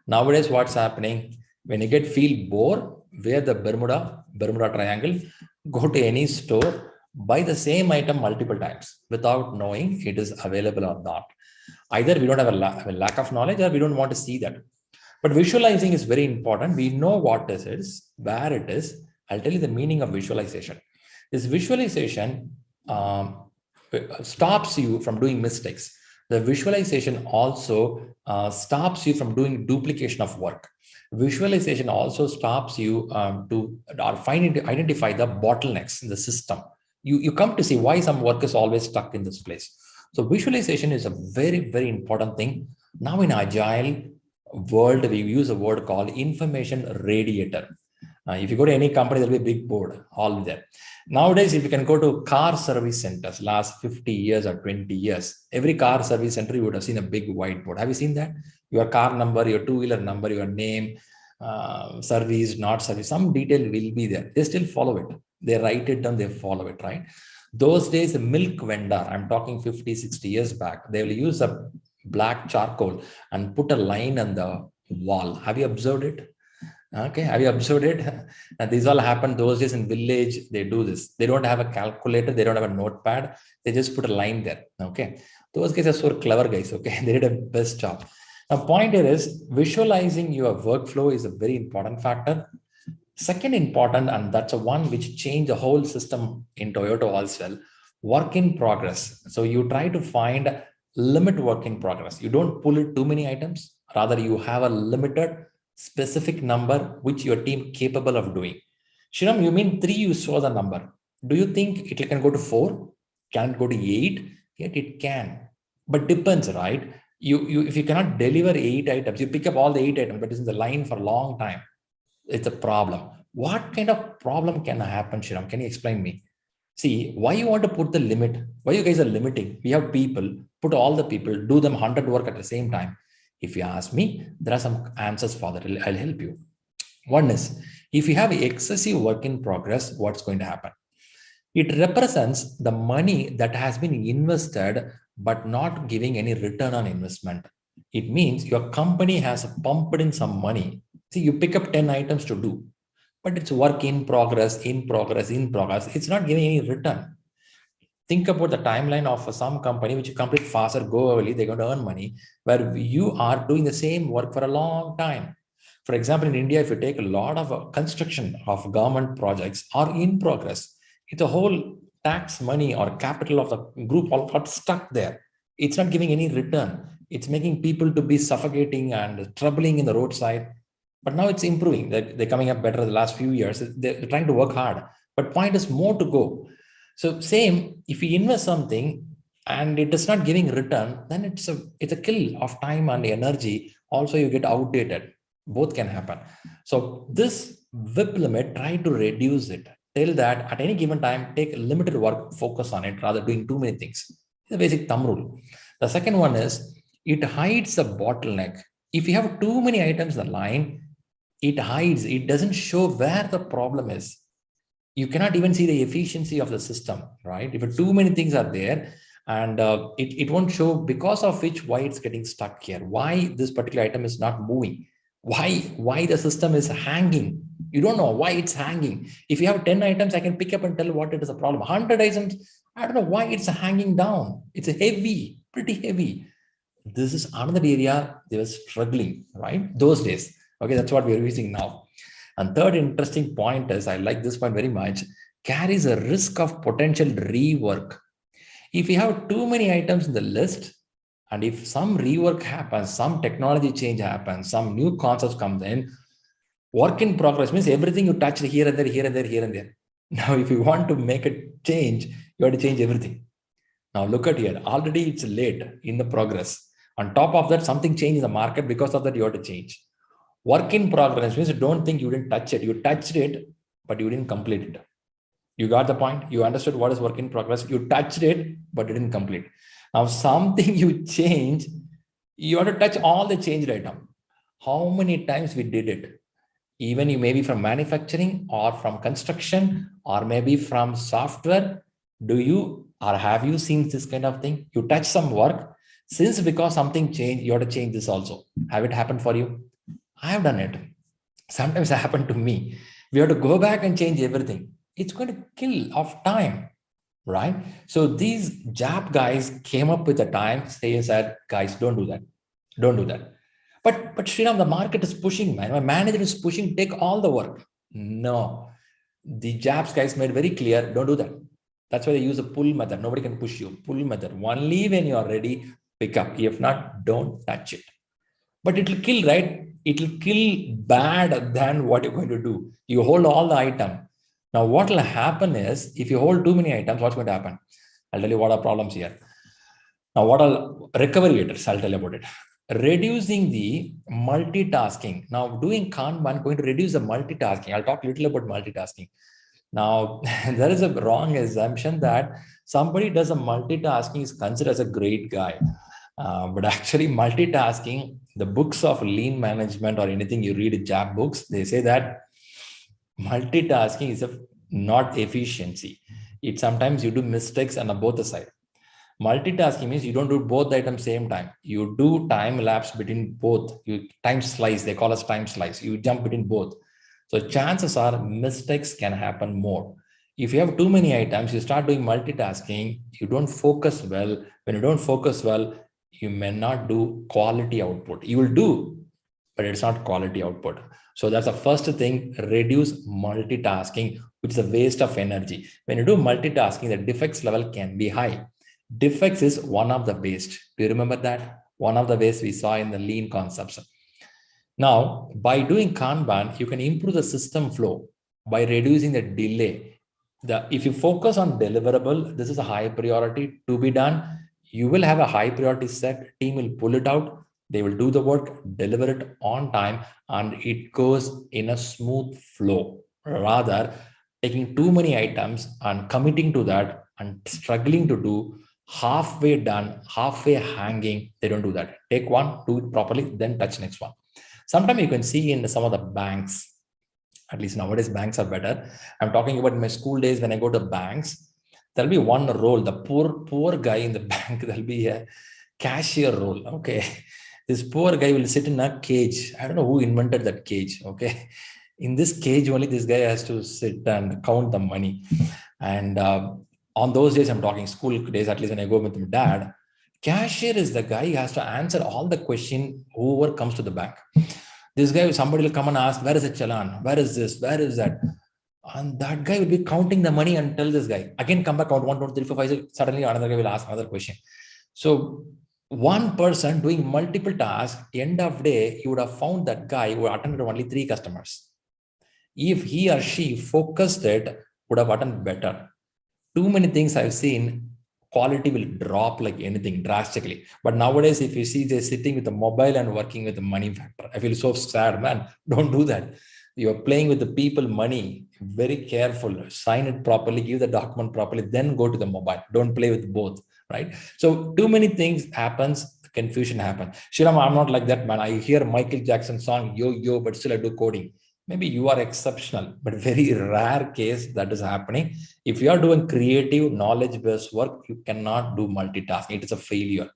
Nowadays, what's happening? When you feel bored, wear the Bermuda triangle, go to any store, buy the same item multiple times without knowing it is available or not. Either we don't have a lack of knowledge or we don't want to see that. But visualizing is very important. We know what this is, where it is. I'll tell you the meaning of visualization. This visualization stops you from doing mistakes. The visualization also stops you from doing duplication of work. Visualization also stops you to identify the bottlenecks in the system. You come to see why some work is always stuck in this place. So visualization is a very, very important thing. Now in Agile world, we use a word called information radiator. If you go to any company, there'll be a big board all there. Nowadays, if you can go to car service centers, last 50 years or 20 years, every car service center, you would have seen a big whiteboard. Have you seen that? Your car number, your two-wheeler number, your name, service, not service, some detail will be there. They still follow it. They write it down, they follow it, right? Those days, the milk vendor, I'm talking 50, 60 years back, they will use a black charcoal and put a line on the wall. Have you observed it? Okay, have you observed it? And these all happen those days in village. They do this. They don't have a calculator. They don't have a notepad. They just put a line there. Okay, those guys are so clever guys. Okay, they did a best job. Now, point here is visualizing your workflow is a very important factor. Second important, and that's a one which changed the whole system in Toyota as well. Work in progress. So you try to find limit work in progress. You don't pull it too many items. Rather, you have a limited specific number which your team capable of doing. Shriram, you mean 3, you saw the number. Do you think it can go to 4? Can it go to 8? Yet it can. But depends, right? If you cannot deliver 8 items, you pick up all the 8 items, but it's in the line for a long time. It's a problem. What kind of problem can happen, Shriram? Can you explain me? See, why you want to put the limit? Why you guys are limiting? We have people, put all the people, do them 100 work at the same time. If you ask me, there are some answers for that. I'll help you. One is, if you have excessive work in progress, what's going to happen? It represents the money that has been invested, but not giving any return on investment. It means your company has pumped in some money. See, you pick up 10 items to do, but it's work in progress, in progress, in progress. It's not giving any return. Think about the timeline of some company which you complete faster, go early, they're going to earn money, where you are doing the same work for a long time. For example, in India, if you take a lot of construction of government projects are in progress, it's a whole tax money or capital of the group all got stuck there. It's not giving any return. It's making people to be suffocating and troubling in the roadside. But now it's improving. They're coming up better the last few years. They're trying to work hard. But point is more to go. So same, if you invest something and it is not giving return, then it's a kill of time and energy. Also, you get outdated. Both can happen. So this WIP limit, try to reduce it. Tell that at any given time, take limited work, focus on it, rather doing too many things. It's a basic thumb rule. The second one is, it hides the bottleneck. If you have too many items in the line, it hides, it doesn't show where the problem is. You cannot even see the efficiency of the system, right? If too many things are there and it won't show because of why it's getting stuck here, why this particular item is not moving, why the system is hanging. You don't know why it's hanging. If you have 10 items, I can pick up and tell what it is a problem. 100 items, I don't know why it's hanging down. It's heavy, pretty heavy. This is another area they were struggling, right? Those days. Okay, that's what we're using now. And third interesting point is, I like this point very much, carries a risk of potential rework. If you have too many items in the list, and if some rework happens, some technology change happens, some new concepts comes in, work in progress means everything you touch here and there, here and there, here and there. Now, if you want to make a change, you have to change everything. Now look at here, already it's late in the progress. On top of that, something changed in the market. Because of that, you have to change. Work in progress means don't think you didn't touch it. You touched it, but you didn't complete it. You got the point? You understood what is work in progress. You touched it, but didn't complete. Now, something you change, you have to touch all the changed item. How many times we did it? Even you maybe from manufacturing or from construction or maybe from software. Do you or have you seen this kind of thing? You touch some work, since because something changed, you have to change this also. Have it happened for you? I have done it. Sometimes it happened to me. We have to go back and change everything. It's going to kill of time, right? So these JAP guys came up with a time, they said, guys, don't do that. Don't do that. But Sriram, the market is pushing, man. My manager is pushing, take all the work. No, the JAPs guys made very clear, don't do that. That's why they use a pull method. Nobody can push you. Pull method. Only when you are ready, pick up. If not, don't touch it. But it will kill, right? It will kill bad than what you're going to do. You hold all the item. Now, what will happen is, if you hold too many items, what's going to happen? I'll tell you what are problems here. Now, what are recovery letters? I'll tell you about it. Reducing the multitasking. Now, doing Kanban going to reduce the multitasking. I'll talk a little about multitasking. Now, there is a wrong assumption that somebody does a multitasking is considered as a great guy. But actually, multitasking, the books of lean management or anything you read in JAP books, they say that multitasking is not efficiency. It sometimes you do mistakes on both the side. Multitasking means you don't do both the items same time. You do time lapse between both. You time slice, they call us time slice. You jump between both. So chances are mistakes can happen more. If you have too many items, you start doing multitasking, you don't focus well. When you don't focus well, you may not do quality output. You will do, but it's not quality output. So that's the first thing, reduce multitasking, which is a waste of energy. When you do multitasking, the defects level can be high. Defects is one of the waste. Do you remember that? One of the waste we saw in the lean concepts. Now, by doing Kanban, you can improve the system flow by reducing the delay. If you focus on deliverable, this is a high priority to be done. You will have a high priority set, team will pull it out, they will do the work, deliver it on time, and it goes in a smooth flow. Rather, taking too many items and committing to that and struggling to do, halfway done, halfway hanging, they don't do that. Take one, do it properly, then touch next one. Sometimes you can see in some of the banks, at least nowadays banks are better. I'm talking about my school days when I go to banks, there'll be one role, the poor guy in the bank, there'll be a cashier role. Okay. This poor guy will sit in a cage. I don't know who invented that cage. Okay. In this cage, only this guy has to sit and count the money. And on those days, I'm talking school days, at least when I go with my dad, cashier is the guy who has to answer all the question, whoever comes to the bank. This guy, somebody will come and ask, where is the challan? Where is this? Where is that? And that guy will be counting the money and tell this guy, again, come back, count 1, 2, 3, 4, 5, 6. Suddenly another guy will ask another question. So one person doing multiple tasks, end of day, you would have found that guy who attended only 3 customers. If he or she focused it, would have attended better. Too many things I've seen, quality will drop like anything drastically. But nowadays, if you see they're sitting with the mobile and working with the money factor, I feel so sad, man. Don't do that. You're playing with the people money. Very careful. Sign it properly, give the document properly, then go to the mobile. Don't play with both, right? So too many things happens, confusion happens. Shriram, I'm not like that, man. I hear Michael Jackson song, yo, yo, but still I do coding. Maybe you are exceptional, but very rare case that is happening. If you are doing creative, knowledge-based work, you cannot do multitasking. It is a failure.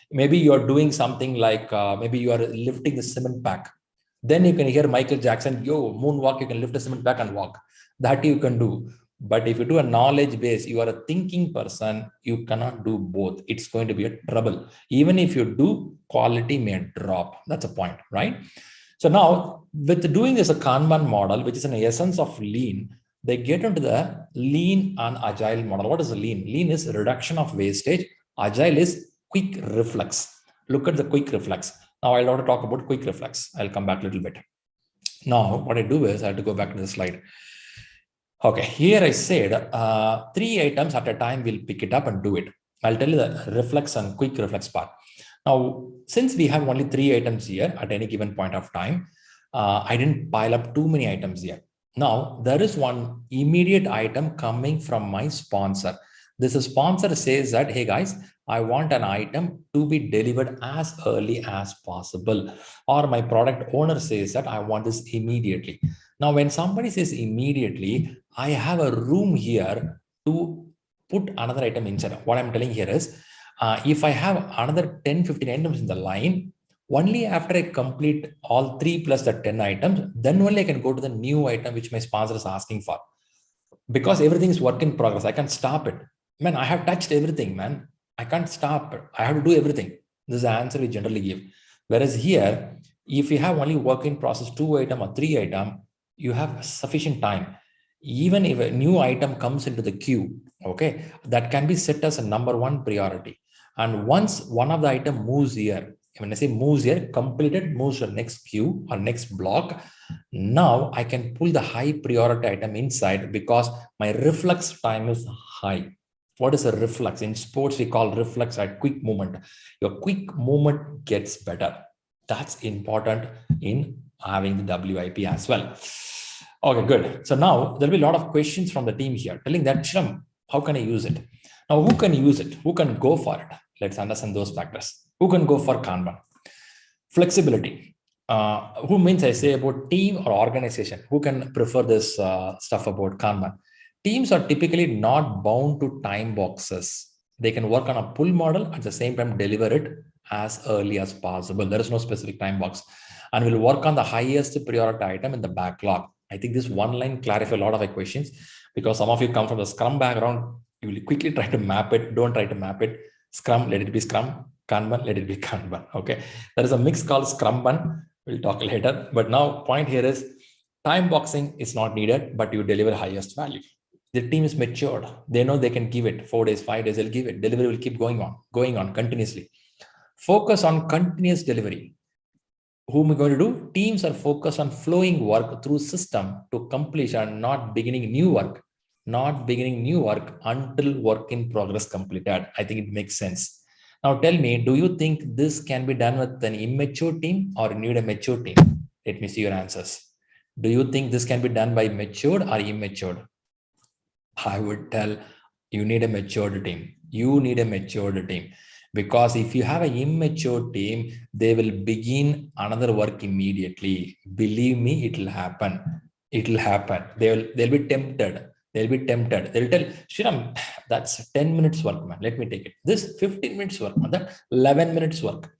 Maybe you are doing something like, maybe you are lifting the cement pack. Then you can hear Michael Jackson, yo, moonwalk, you can lift a cement back and walk. That you can do. But if you do a knowledge base, you are a thinking person, you cannot do both. It's going to be a trouble. Even if you do, quality may drop. That's a point, right? So now with doing this a Kanban model, which is an essence of lean, they get into the lean and agile model. What is the lean? Lean is reduction of wastage. Agile is quick reflex. Look at the quick reflex. Now I'll want to talk about quick reflex. I'll come back a little bit. Now what I do is I have to go back to the slide. Okay, here I said 3 items at a time, we'll pick it up and do it. I'll tell you the reflex and quick reflex part. Now, since we have only 3 items here at any given point of time, I didn't pile up too many items here. Now, there is one immediate item coming from my sponsor. This sponsor says that, hey guys, I want an item to be delivered as early as possible. Or my product owner says that I want this immediately. Now, when somebody says immediately, I have a room here to put another item inside. What I'm telling here is, if I have another 10, 15 items in the line, only after I complete all 3 plus the 10 items, then only I can go to the new item which my sponsor is asking for. Because everything is work in progress, I can't stop it. Man, I have touched everything, man. I can't stop it. I have to do everything. This is the answer we generally give. Whereas here, if you have only work in process 2 item or 3 item, you have sufficient time. Even if a new item comes into the queue, okay, that can be set as a number 1 priority. And once one of the item moves here, when I say moves here, completed, moves to the next queue or next block, now I can pull the high priority item inside because my reflex time is high. What is a reflex? In sports, we call reflex a quick movement. Your quick movement gets better. That's important in having the WIP as well. Okay, good. So now there'll be a lot of questions from the team here telling that, Shram, how can I use it? Now, who can use it? Who can go for it? Let's understand those factors. Who can go for Kanban? Flexibility. Who means I say about team or organization? Who can prefer this stuff about Kanban? Teams are typically not bound to time boxes. They can work on a pull model at the same time deliver it as early as possible. There is no specific time box. And we'll work on the highest priority item in the backlog. I think this one line clarifies a lot of questions because some of you come from the Scrum background. You will quickly try to map it. Don't try to map it. Scrum, let it be Scrum. Kanban, let it be Kanban. Okay. There is a mix called Scrumban. We'll talk later. But now point here is time boxing is not needed, but you deliver highest value. The team is matured. They know they can give it 4 days, 5 days, they'll give it. Delivery will keep going on continuously. Focus on continuous delivery. Who am I going to do? Teams are focused on flowing work through system to completion, not beginning new work. Not beginning new work until work in progress completed. I think it makes sense. Now tell me, do you think this can be done with an immature team or need a mature team? Let me see your answers. Do you think this can be done by matured or immatured? I would tell you need a matured team. You need a matured team. Because if you have an immature team, they will begin another work immediately. Believe me, it will happen. It will happen. They'll be tempted. They'll be tempted. They'll tell, Shriram, that's 10 minutes work, man. Let me take it. This 15 minutes work, man. That 11 minutes work.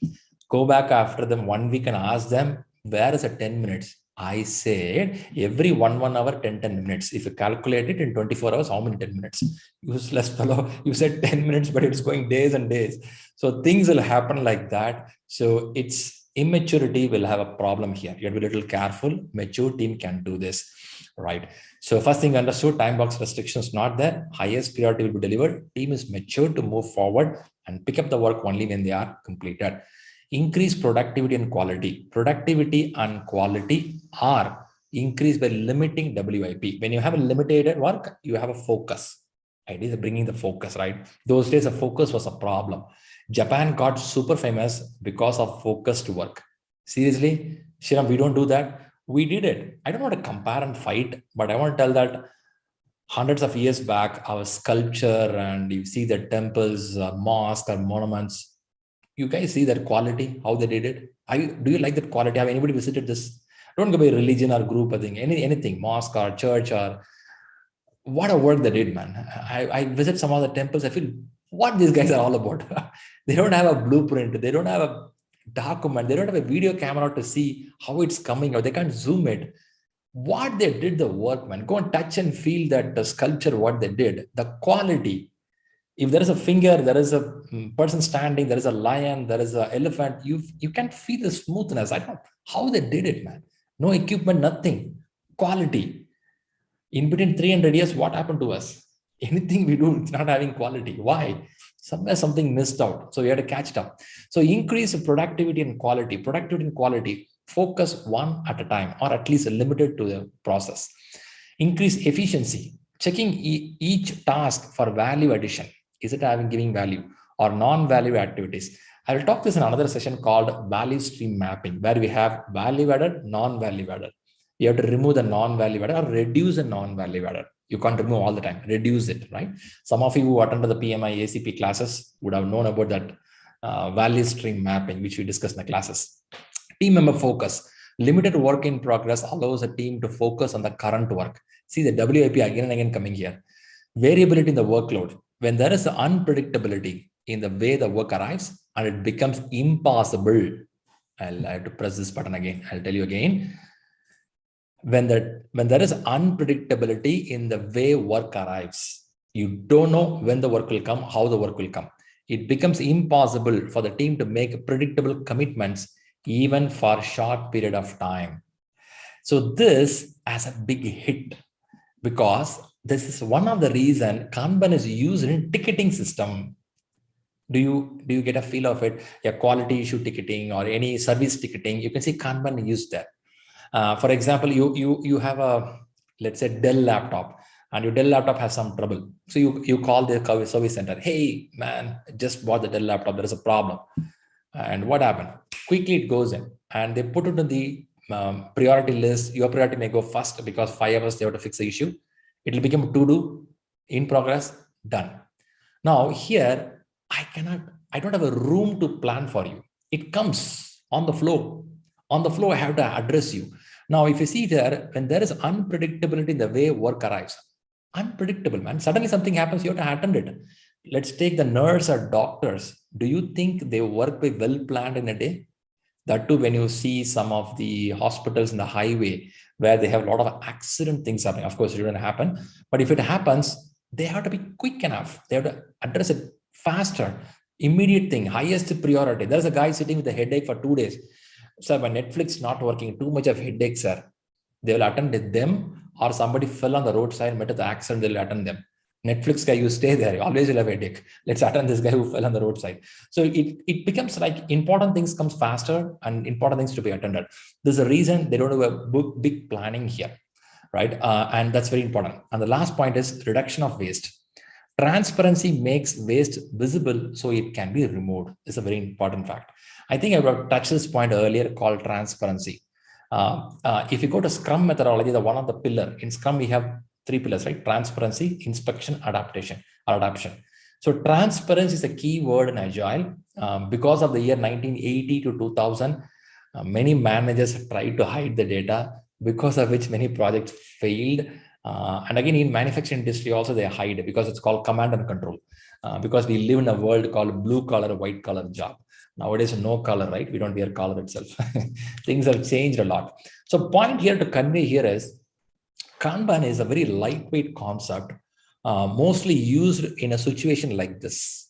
Go back after them 1 week and ask them, where is the 10 minutes? I said every 1 hour, 10 minutes. If you calculate it in 24 hours, how many 10 minutes? Useless fellow. You said 10 minutes, but it's going days and days. So things will happen like that. So it's immaturity will have a problem here. You have to be a little careful. Mature team can do this, right? So first thing understood, time box restrictions not there. Highest priority will be delivered. Team is mature to move forward and pick up the work only when they are completed. Increase productivity and quality. Productivity and quality are increased by limiting WIP. When you have a limited work, you have a focus. Idea is bringing the focus, right? Those days, the focus was a problem. Japan got super famous because of focused work. Seriously, Shriram, we don't do that. We did it. I don't want to compare and fight, but I want to tell that hundreds of years back, our sculpture and you see the temples, mosques or monuments, you guys see that quality, how they did it? Do you like that quality? Have anybody visited this? Don't go by religion or group, I think, anything, mosque or church or what a work they did, man. I visit some of the temples, I feel what these guys are all about. They don't have a blueprint. They don't have a document. They don't have a video camera to see how it's coming out. They can't zoom it. What they did, the work, man, go and touch and feel that the sculpture, what they did, the quality. If there is a finger, there is a person standing, there is a lion, there is an elephant, you can feel the smoothness. I don't know how they did it, man. No equipment, nothing. Quality. In between 300 years, what happened to us? Anything we do, it's not having quality. Why? Somewhere something missed out. So we had to catch it up. So increase productivity and quality. Productivity and quality. Focus one at a time, or at least limited to the process. Increase efficiency. Checking each task for value addition. Is it giving value or non-value activities? I will talk this in another session called value stream mapping, where we have value added, non-value added. You have to remove the non-value added or reduce the non-value added. You can't remove all the time, reduce it, right? Some of you who attended the PMI-ACP classes would have known about that value stream mapping, which we discussed in the classes. Team member focus. Limited work in progress allows a team to focus on the current work. See the WIP again and again coming here. Variability in the workload. When there is unpredictability in the way the work arrives and it becomes impossible, I have to press this button again. I'll tell you again. When there is unpredictability in the way work arrives, you don't know when the work will come, how the work will come. It becomes impossible for the team to make predictable commitments even for a short period of time. So this has a big hit, because this is one of the reason Kanban is used in ticketing system. Do you get a feel of it? Yeah, quality issue ticketing or any service ticketing, you can see Kanban used there. For example, you have a, let's say, Dell laptop, and your Dell laptop has some trouble. So you call the service center. Hey, man, just bought the Dell laptop. There is a problem. And what happened? Quickly it goes in, and they put it in the priority list. Your priority may go first because 5 hours they have to fix the issue. It will become to do, in progress, done. Now here, I don't have a room to plan for you. It comes on the flow. On the flow, I have to address you. Now, if you see there, when there is unpredictability in the way work arrives, unpredictable, man. Suddenly something happens, you have to attend it. Let's take the nurse or doctors. Do you think they work by well planned in a day? That too, when you see some of the hospitals in the highway where they have a lot of accident things happening. Of course, it didn't happen, but if it happens, they have to be quick enough. They have to address it faster, immediate thing, highest priority. There's a guy sitting with a headache for 2 days. Sir, my Netflix not working, too much of headache, sir. They will attend with them, or somebody fell on the roadside, met at the accident, they'll attend them. Netflix guy, you stay there, you always will have a headache. Let's attend this guy who fell on the roadside. So it becomes like important things comes faster and important things to be attended. There's a reason they don't have a big planning here, right? And that's very important. And the last point is reduction of waste. Transparency makes waste visible so it can be removed. It's a very important fact. I think I got touched this point earlier called transparency. If you go to Scrum methodology, the one of the pillar in Scrum, we have 3 pillars, right? Transparency, inspection, adaptation. So transparency is a key word in Agile. Because of the year 1980 to 2000, many managers tried to hide the data, because of which many projects failed. And again, in manufacturing industry also they hide, because it's called command and control. Because we live in a world called blue collar, white collar job. Nowadays, no color, right? We don't wear collar itself. Things have changed a lot. So point here to convey here is Kanban is a very lightweight concept, mostly used in a situation like this.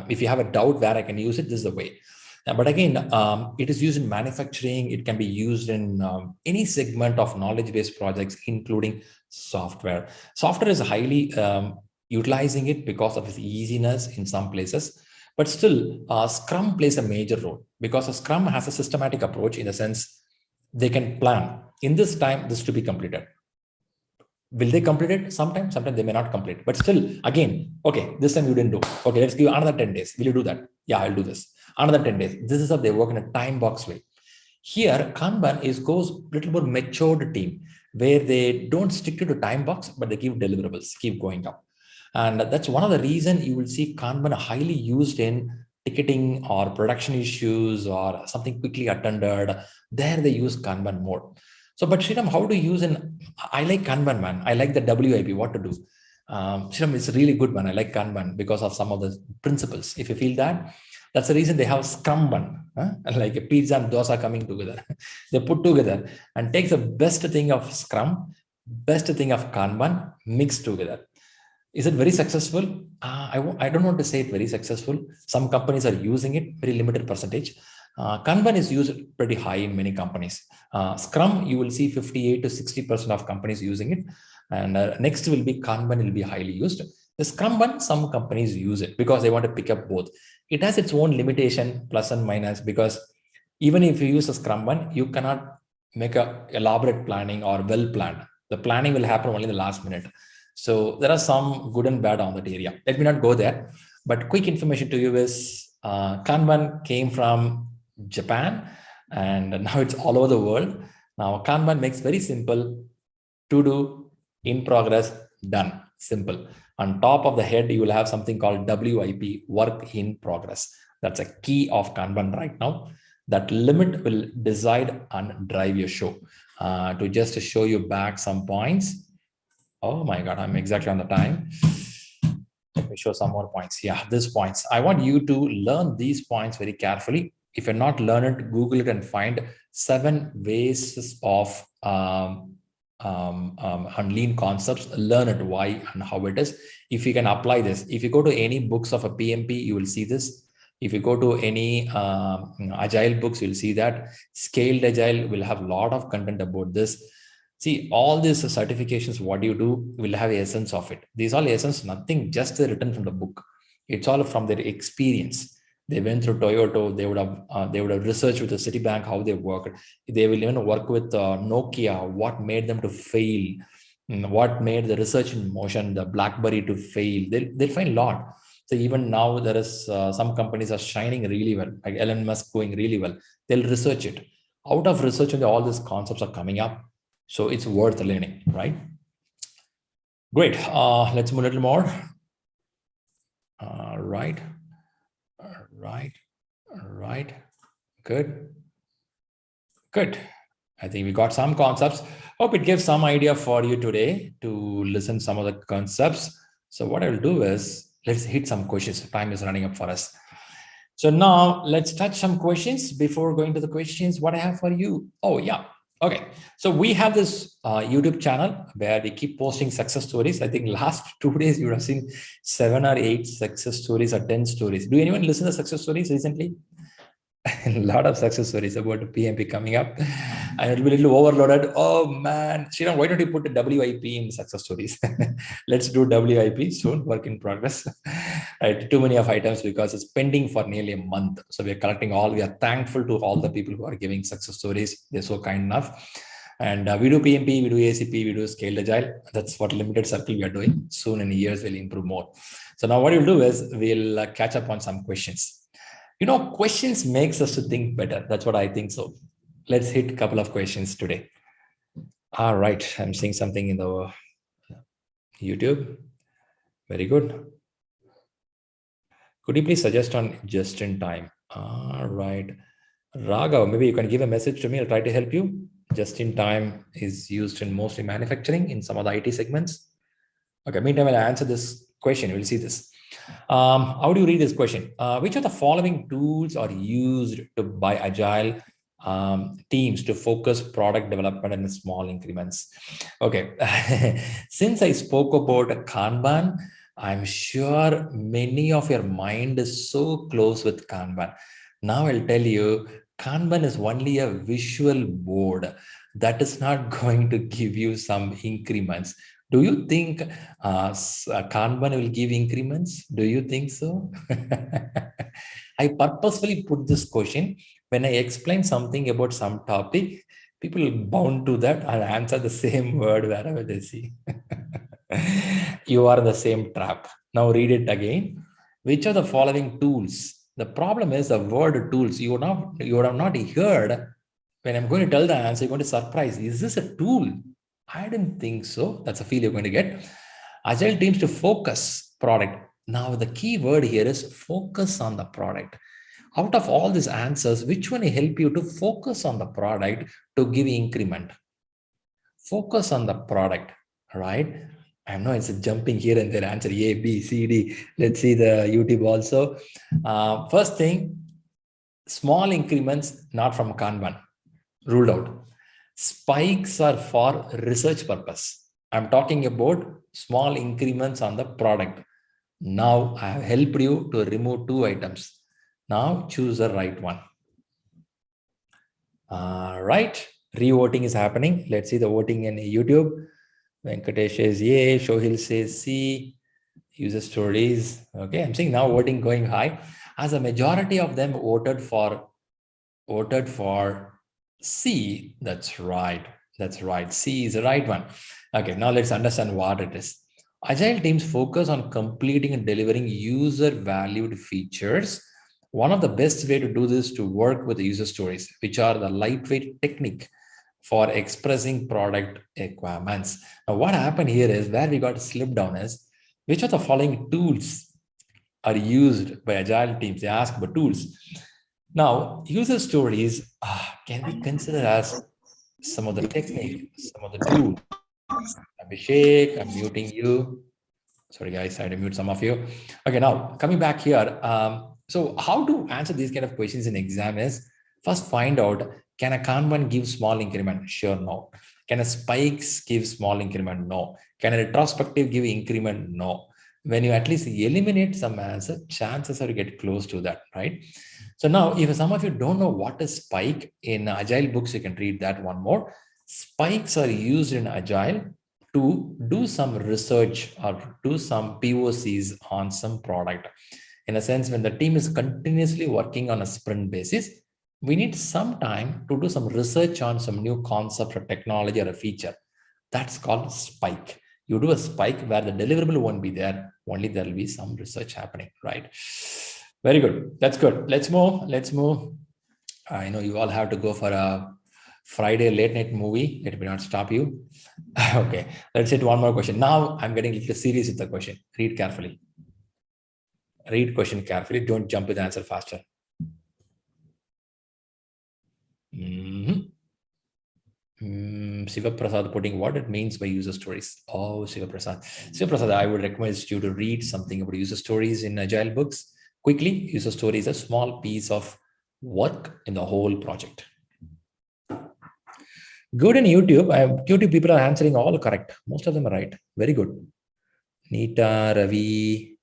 If you have a doubt where I can use it, this is the way. But again, it is used in manufacturing. It can be used in any segment of knowledge-based projects, including software. Software is highly utilizing it because of its easiness in some places. But still, Scrum plays a major role, because a Scrum has a systematic approach in the sense they can plan in this time, this to be completed. Will they complete it? Sometimes they may not complete, but still, again, okay, this time you didn't do. Okay, let's give you another 10 days. Will you do that? Yeah, I'll do this. Another 10 days. This is how they work in a time box way. Here, Kanban goes a little more matured team, where they don't stick to the time box, but they give deliverables, keep going up. And that's one of the reasons you will see Kanban highly used in ticketing or production issues or something quickly attended. There they use Kanban more. So, but Shriram, how to use I like Kanban, man. I like the WIP, what to do. Shriram, it's really good, man. I like Kanban because of some of the principles. If you feel that, That's the reason they have Scrumban, like a pizza and dosa coming together. They put together and takes the best thing of Scrum, best thing of Kanban, mixed together. Is it very successful? I don't want to say it very successful. Some companies are using it, very limited percentage. Kanban is used pretty high in many companies. Scrum, you will see 58 to 60% of companies using it. And next will be Kanban will be highly used. The Scrum one, some companies use it because they want to pick up both. It has its own limitation, plus and minus, because even if you use a Scrum one, you cannot make a elaborate planning or well planned. The planning will happen only in the last minute. So there are some good and bad on that area. Let me not go there, but quick information to you is Kanban came from Japan and now it's all over the world. Now Kanban makes very simple: to do, in progress, done, simple. On top of the head, you will have something called WIP, work in progress. That's a key of Kanban right now. That limit will decide and drive your show. To just show you back some points. Oh my God, I'm exactly on the time. Let me show some more points. Yeah, these points. I want you to learn these points very carefully. If you're not learned it, Google it and find 7 ways of on lean concepts. Learn it, why and how it is. If you can apply this, if you go to any books of a PMP, you will see this. If you go to any agile books, you'll see that. Scaled Agile will have a lot of content about this. See, all these certifications, what you do will have essence of it. These all essence, nothing just written from the book. It's all from their experience. They went through Toyota. They would have researched with the Citibank how they worked. They will even work with Nokia. What made them to fail? What made the research in motion, the BlackBerry to fail? They'll find a lot. So even now there is some companies are shining really well, like Elon Musk going really well. They'll research it. Out of research, and all these concepts are coming up. So it's worth learning, right? Great. Let's move a little more. Right. Good. I think we got some concepts. Hope it gives some idea for you today to listen some of the concepts. So what I will do is let's hit some questions. Time is running up for us. So now let's touch some questions before going to the questions. What I have for you? Oh yeah. Okay, so we have this YouTube channel where we keep posting success stories. I think last 2 days you have seen 7 or 8 success stories or 10 stories. Do anyone listen to success stories recently? A lot of success stories about PMP coming up, and it'll be a little overloaded. Oh man, Sriram, why don't you put the WIP in success stories? Let's do WIP soon, work in progress. Right, too many of items because it's pending for nearly a month. So we're collecting all. We are thankful to all the people who are giving success stories. They're so kind enough. And we do PMP, we do ACP, we do Scaled Agile. That's what limited circle we are doing. Soon in years, we'll improve more. So now what we'll do is we'll catch up on some questions. You know, questions makes us to think better. That's what I think. So let's hit a couple of questions today. All right. I'm seeing something in the YouTube. Very good. Could you please suggest on just in time? All right. Raghav, maybe you can give a message to me. I'll try to help you. Just in time is used in mostly manufacturing in some of the IT segments. Okay. Meantime, I'll answer this question. We'll see this. How do you read this question? Which of the following tools are used by agile teams to focus product development in small increments? Okay, since I spoke about Kanban, I'm sure many of your mind is so close with Kanban. Now I'll tell you, Kanban is only a visual board that is not going to give you some increments. Do you think Kanban will give increments? Do you think so? I purposefully put this question when I explain something about some topic, people bound to that and answer the same word wherever they see. You are in the same trap. Now read it again. Which are the following tools? The problem is the word tools. You would have not heard when I'm going to tell the answer, you're going to surprise. Is this a tool? I didn't think so. That's a feel you're going to get. Agile teams to focus product. Now, the key word here is focus on the product. Out of all these answers, which one will help you to focus on the product to give increment? Focus on the product, right? I know it's jumping here and there, answer A, B, C, D. Let's see the YouTube also. First thing, small increments, not from Kanban, ruled out. Spikes are for research purpose. I'm talking about small increments on the product. Now I have helped you to remove 2 items. Now choose the right one. Right, re-voting is happening. Let's see the voting in YouTube. Venkatesh says yay, Shohil says C, user stories. Okay, I'm seeing now voting going high. As a majority of them voted for C. That's right. That's right. C is the right one. Okay, now let's understand what it is. Agile teams focus on completing and delivering user valued features. One of the best way to do this to work with the user stories, which are the lightweight technique for expressing product requirements. Now, what happened here is where we got slipped down is which of the following tools are used by agile teams? They ask about tools. Now, user stories can be considered as some of the technique, some of the tools. Abhishek, I'm muting you. Sorry, guys, I had to mute some of you. Okay, now coming back here. So how to answer these kind of questions in exam is first find out, can a Kanban give small increment? Sure, no. Can a spikes give small increment? No. Can a retrospective give increment? No. When you at least eliminate some answer, chances are you get close to that, right? So now, if some of you don't know what is spike, in Agile books, you can read that one more. Spikes are used in Agile to do some research or do some POCs on some product. In a sense, when the team is continuously working on a sprint basis, we need some time to do some research on some new concept or technology or a feature. That's called spike. You do a spike where the deliverable won't be there, only there will be some research happening, right? Very good. That's good. Let's move. I know you all have to go for a Friday late night movie. Let me not stop you. Okay, let's hit one more question. Now I'm getting a little serious with the question. Read carefully. Read question carefully. Don't jump with the answer faster. Siva Prasad putting what it means by user stories. Oh, Siva Prasad. Siva Prasad, I would recommend you to read something about user stories in Agile books. Quickly, user story is a small piece of work in the whole project. Good in YouTube. YouTube people are answering all correct. Most of them are right. Very good. Nita, Ravi.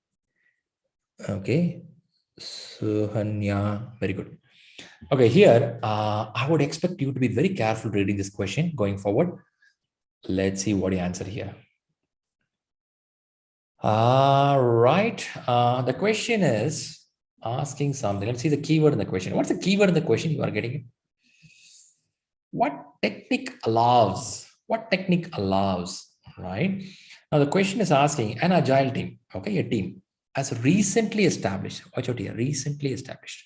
Okay. Suhanya. Very good. Okay, here, I would expect you to be very careful reading this question going forward. Let's see what you answer here. Right. The question is asking something. Let's see the keyword in the question. What's the keyword in the question you are getting? What technique allows? What technique allows, right? Now, the question is asking an agile team, okay, a team as recently established, watch out here, recently established,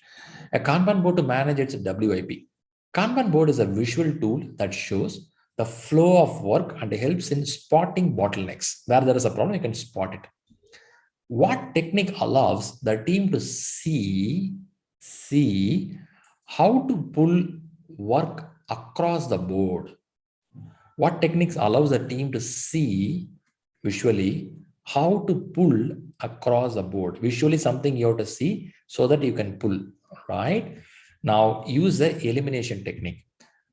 a Kanban board to manage its WIP. Kanban board is a visual tool that shows the flow of work and helps in spotting bottlenecks. Where there is a problem, you can spot it. What technique allows the team to see how to pull work across the board? What techniques allows the team to see visually how to pull across the board? Visually something you have to see so that you can pull, right? Now use the elimination technique.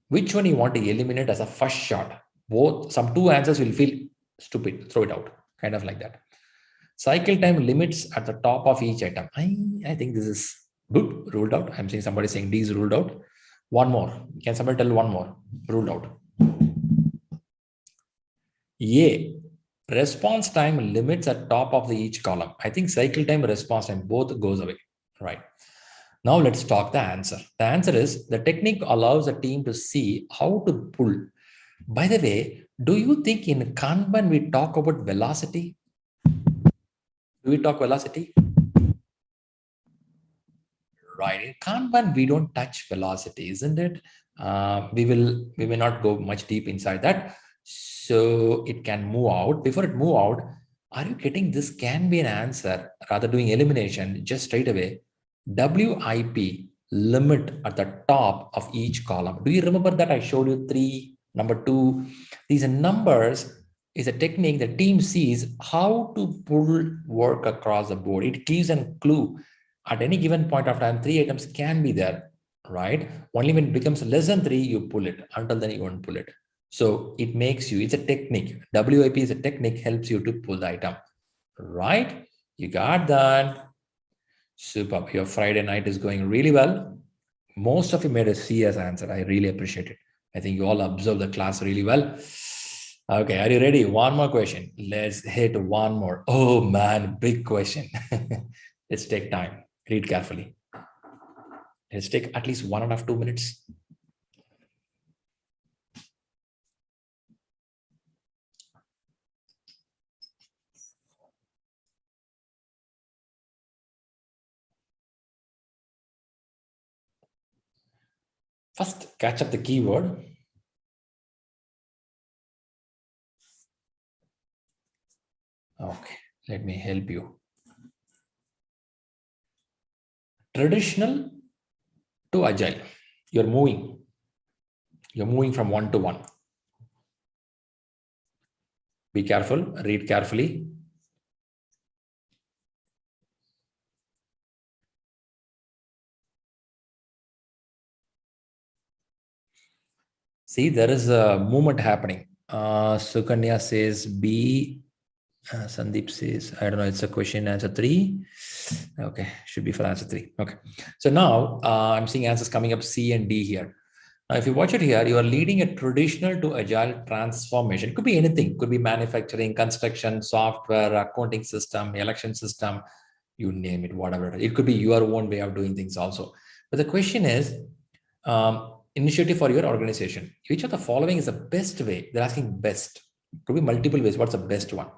Which one you want to eliminate as a first shot? Both, some two answers will feel stupid, throw it out, kind of like that. Cycle time limits at the top of each item. I think this is good, ruled out. I'm seeing somebody saying D is ruled out. One more. Can somebody tell one more? Ruled out. A. Response time limits at top of the each column. I think cycle time, response time, both goes away. Right. Now let's talk the answer. The answer is the technique allows a team to see how to pull. By the way, do you think in Kanban we talk about velocity? Do we talk velocity? Right. In Kanban, we don't touch velocity, isn't it? We may not go much deep inside that. So it can move out. Before it move out, are you getting this can be an answer rather doing elimination just straight away? WIP limit at the top of each column. Do you remember that I showed you 3, number 2? These numbers, is a technique the team sees how to pull work across the board. It gives a clue. At any given point of time, 3 items can be there, right? Only when it becomes less than 3, you pull it. Until then, you won't pull it. So it makes you, it's a technique. WIP is a technique, helps you to pull the item, right? You got that. Superb. Your Friday night is going really well. Most of you made a C as answer. I really appreciate it. I think you all observed the class really well. Okay, are you ready? One more question. Let's hit one more. Oh man, big question. Let's take time. Read carefully. Let's take at least 1.5 to 2 minutes. First, catch up the keyword. Okay, let me help you. Traditional to agile. You're moving from one to one. Be careful, read carefully. See, there is a movement happening. Sukanya says B. Sandeep says, I don't know, it's a question answer 3. Okay, should be for answer 3. Okay, so now I'm seeing answers coming up C and D here. Now, if you watch it here, you are leading a traditional to agile transformation. Could be anything, could be manufacturing, construction, software, accounting system, election system, you name it, whatever. It could be your own way of doing things also. But the question is, initiative for your organization. Which of the following is the best way? They're asking best. It could be multiple ways. What's the best one?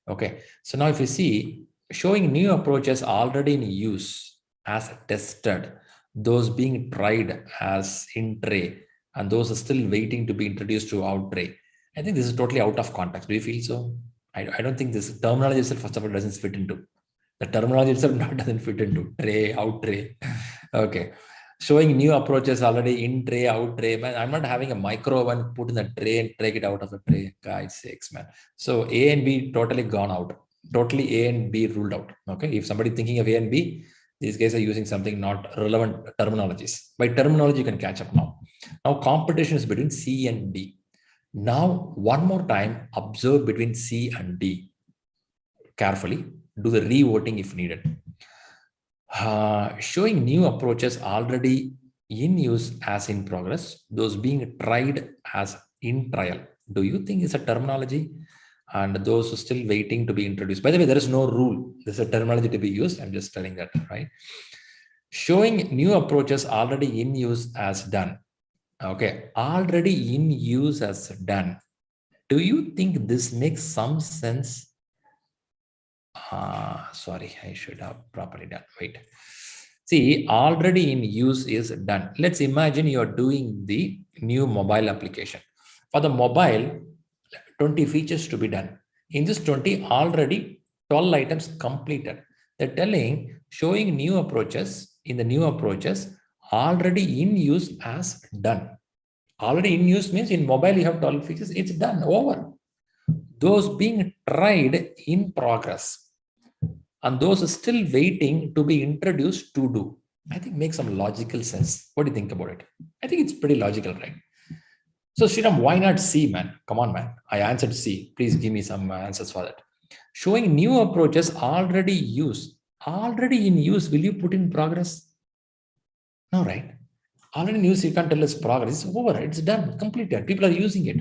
Okay, so now if you see, showing new approaches already in use as tested, those being tried as in tray, and those are still waiting to be introduced to out tray. I think this is totally out of context. Do you feel so? I don't think this terminology itself, first of all, doesn't fit into. The terminology itself doesn't fit into tray, out tray. Okay. Showing new approaches already in tray, out tray. Man, I'm not having a micro one put in the tray and take it out of the tray. Guys sakes, man. So A and B totally gone out. Totally A and B ruled out. Okay. If somebody thinking of A and B, these guys are using something not relevant terminologies. By terminology, you can catch up now. Now competition is between C and D. Now, one more time, observe between C and D. Carefully, do the re-voting if needed. Showing new approaches already in use as in progress, those being tried as in trial. Do you think it's a terminology? And those are still waiting to be introduced. By the way, there is no rule. There's a terminology to be used. I'm just telling that, right? Showing new approaches already in use as done. Okay, already in use as done. Do you think this makes some sense? Sorry, I should have properly done. Wait. See, already in use is done. Let's imagine you're doing the new mobile application. For the mobile, 20 features to be done. In this 20, already 12 items completed. They're telling, showing new approaches, in the new approaches, already in use as done. Already in use means in mobile you have 12 features, it's done, over. Those being tried in progress. And those are still waiting to be introduced to do. I think makes some logical sense. What do you think about it? I think it's pretty logical, right? So Sriram, why not C, man? Come on, man. I answered C. Please give me some answers for that. Showing new approaches already used. Already in use, will you put in progress? No, right? Already in use, you can't tell us progress. It's over. It's done, completed. People are using it.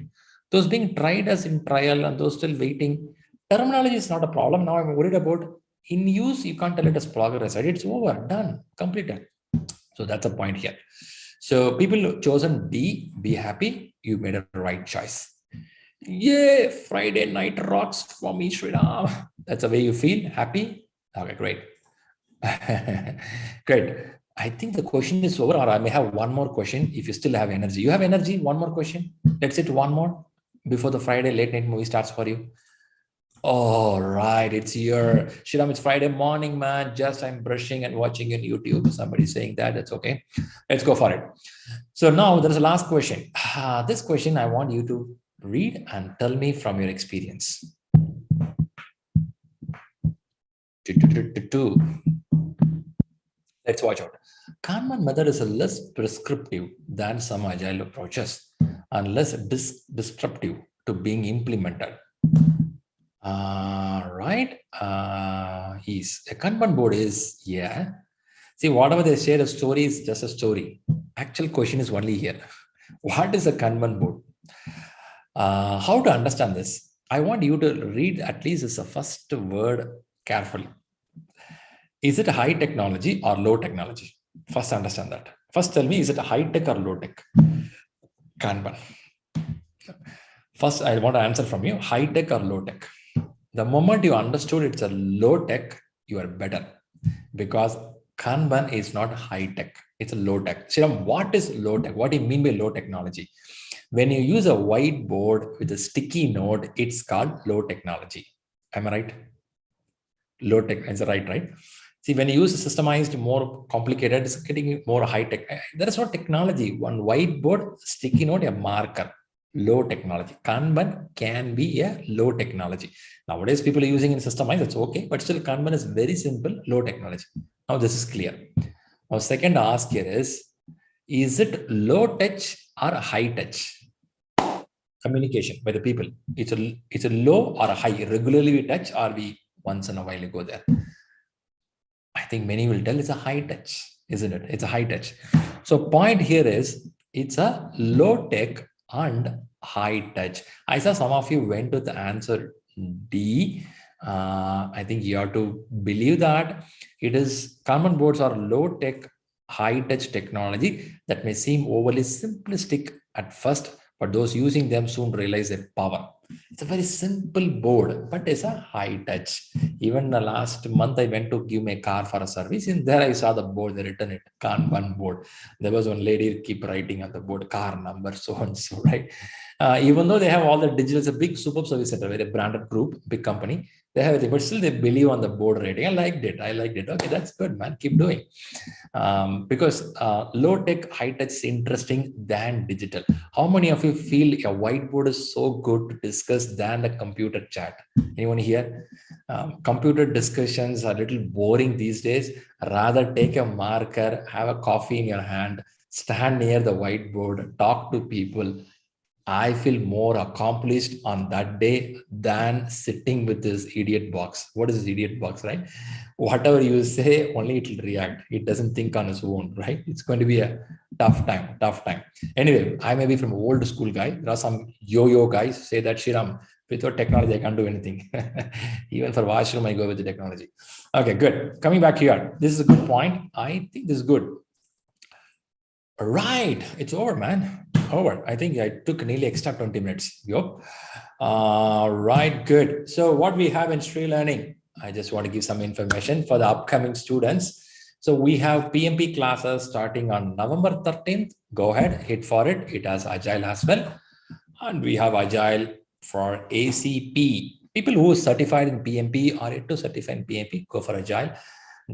Those being tried as in trial and those still waiting. Terminology is not a problem. Now I'm worried about in use, you can't tell it as progress, right? It's over, done, completed. So that's a point here. So people chosen D, be happy. You made a right choice. Yeah, Friday night rocks for me, Sriram. That's the way you feel, happy? Okay, great. Great. I think the question is over, or I may have one more question if you still have energy. You have energy? One more question? Let's hit one more before the Friday late night movie starts for you. All right, it's your Sriram. It's Friday morning, man. Just I'm brushing and watching on YouTube. Somebody saying that. That's okay. Let's go for it. So now there's a last question. This question I want you to Read and tell me from your experience. Let's watch out. Kanban method is less prescriptive than some agile approaches and less disruptive to being implemented. Right? Is a Kanban board is, yeah. See, whatever they share a story is just a story. Actual question is only here. What is a Kanban board? How to understand this? I want you to read at least the first word carefully. Is it a high technology or low technology? First, understand that. First, tell me, is it a high tech or low tech? Kanban. First, I want to answer from you, high tech or low tech. The moment you understood it's a low tech, you are better, because Kanban is not high tech, it's a low tech. Shriram, what is low tech? What do you mean by low technology? When you use a whiteboard with a sticky note, it's called low technology. Am I right? Low tech is right? See, when you use a systemized, more complicated, it's getting more high tech. There is no technology. One whiteboard, sticky note, a marker. Low technology. Kanban can be a low technology. Nowadays, people are using in systemized, it's okay, but still Kanban is very simple, low technology. Now this is clear. Now, second ask here is it low touch or high touch? Communication by the people. It's a low or a high. Regularly we touch, or we once in a while go there. I think many will tell it's a high touch, isn't it? It's a high touch. So point here is it's a low tech and high touch. I saw some of you went with the answer D. I think you have to believe that it is Kanban boards are low tech, high touch technology that may seem overly simplistic at first, but those using them soon realize their power. It's a very simple board, but it's a high touch. Even the last month, I went to give my car for a service, and there I saw the board, they written it, Kanban board. There was one lady keep writing on the board, car number, so and so, right? Even though they have all the digital, it's a big superb service center, very branded group, big company. They have it, but still they believe on the board rating. I liked it. Okay, that's good, man. Keep doing. Because low tech, high touch is interesting than digital. How many of you feel a whiteboard is so good to discuss than the computer chat? Anyone here? Computer discussions are a little boring these days. Rather take a marker, have a coffee in your hand, stand near the whiteboard, talk to people. I feel more accomplished on that day than sitting with this idiot box. What is this idiot box, right? Whatever you say, only it will react. It doesn't think on its own, right? It's going to be a tough time. Anyway, I may be from old school guy. There are some yo-yo guys say that, Shriram, without technology, I can't do anything. Even for washroom, I go with the technology. Okay, good. Coming back here. This is a good point. I think this is good. Right. It's over, man. Over. I think I took nearly extra 20 minutes. Yep. Right. Good. So what we have in ShriLearning, I just want to give some information for the upcoming students. So we have PMP classes starting on November 13th. Go ahead, hit for it. It has Agile as well. And we have Agile for ACP. People who are certified in PMP or yet to certify in PMP, go for Agile.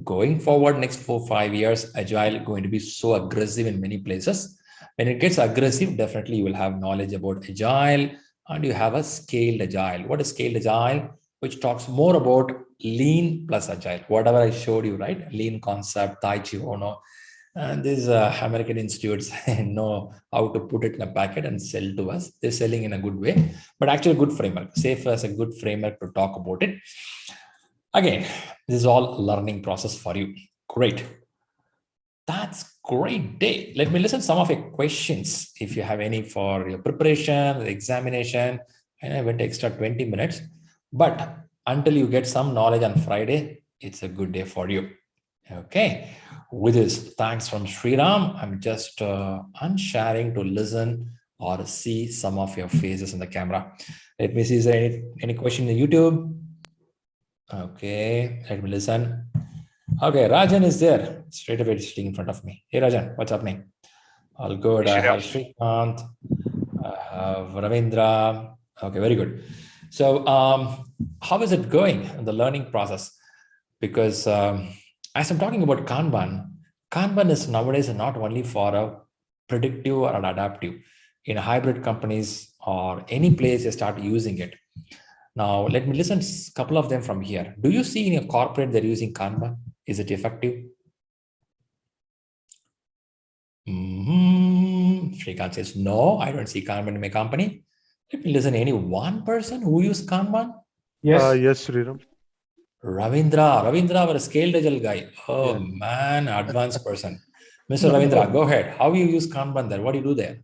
Going forward, next 4-5 years, Agile going to be so aggressive in many places. When it gets aggressive, definitely you will have knowledge about Agile, and you have a scaled Agile. What is scaled Agile? Which talks more about lean plus Agile. Whatever I showed you, right? Lean concept, Tai Chi Ono. And these American institutes know how to put it in a packet and sell to us. They're selling in a good way, but actually a good framework. Safe as a good framework to talk about it. Again, this is all learning process for you. Great. That's great day. Let me listen to some of your questions. If you have any for your preparation, the examination, and I went extra 20 minutes, but until you get some knowledge on Friday, it's a good day for you. Okay. With this, thanks from Shriram. I'm just unsharing to listen or see some of your faces in the camera. Let me see, is there any question in YouTube? Okay, let me listen. Okay, Rajan is there. Straight away sitting in front of me. Hey Rajan, what's happening? All good. I have Srikanth, I have Ravindra. Okay, very good. So how is it going in the learning process? Because as I'm talking about Kanban is nowadays not only for a predictive or an adaptive. In hybrid companies or any place you start using it. Now, let me listen a couple of them from here. Do you see in your corporate they're using Kanban? Is it effective? Shrikant says, no, I don't see Kanban in my company. Let me listen. Any one person who use Kanban? Yes. Yes, Sriram. Ravindra, our scaled agile guy. Oh Yeah. man, advanced person. Mr. No, Ravindra, no. go ahead. How you use Kanban there? What do you do there?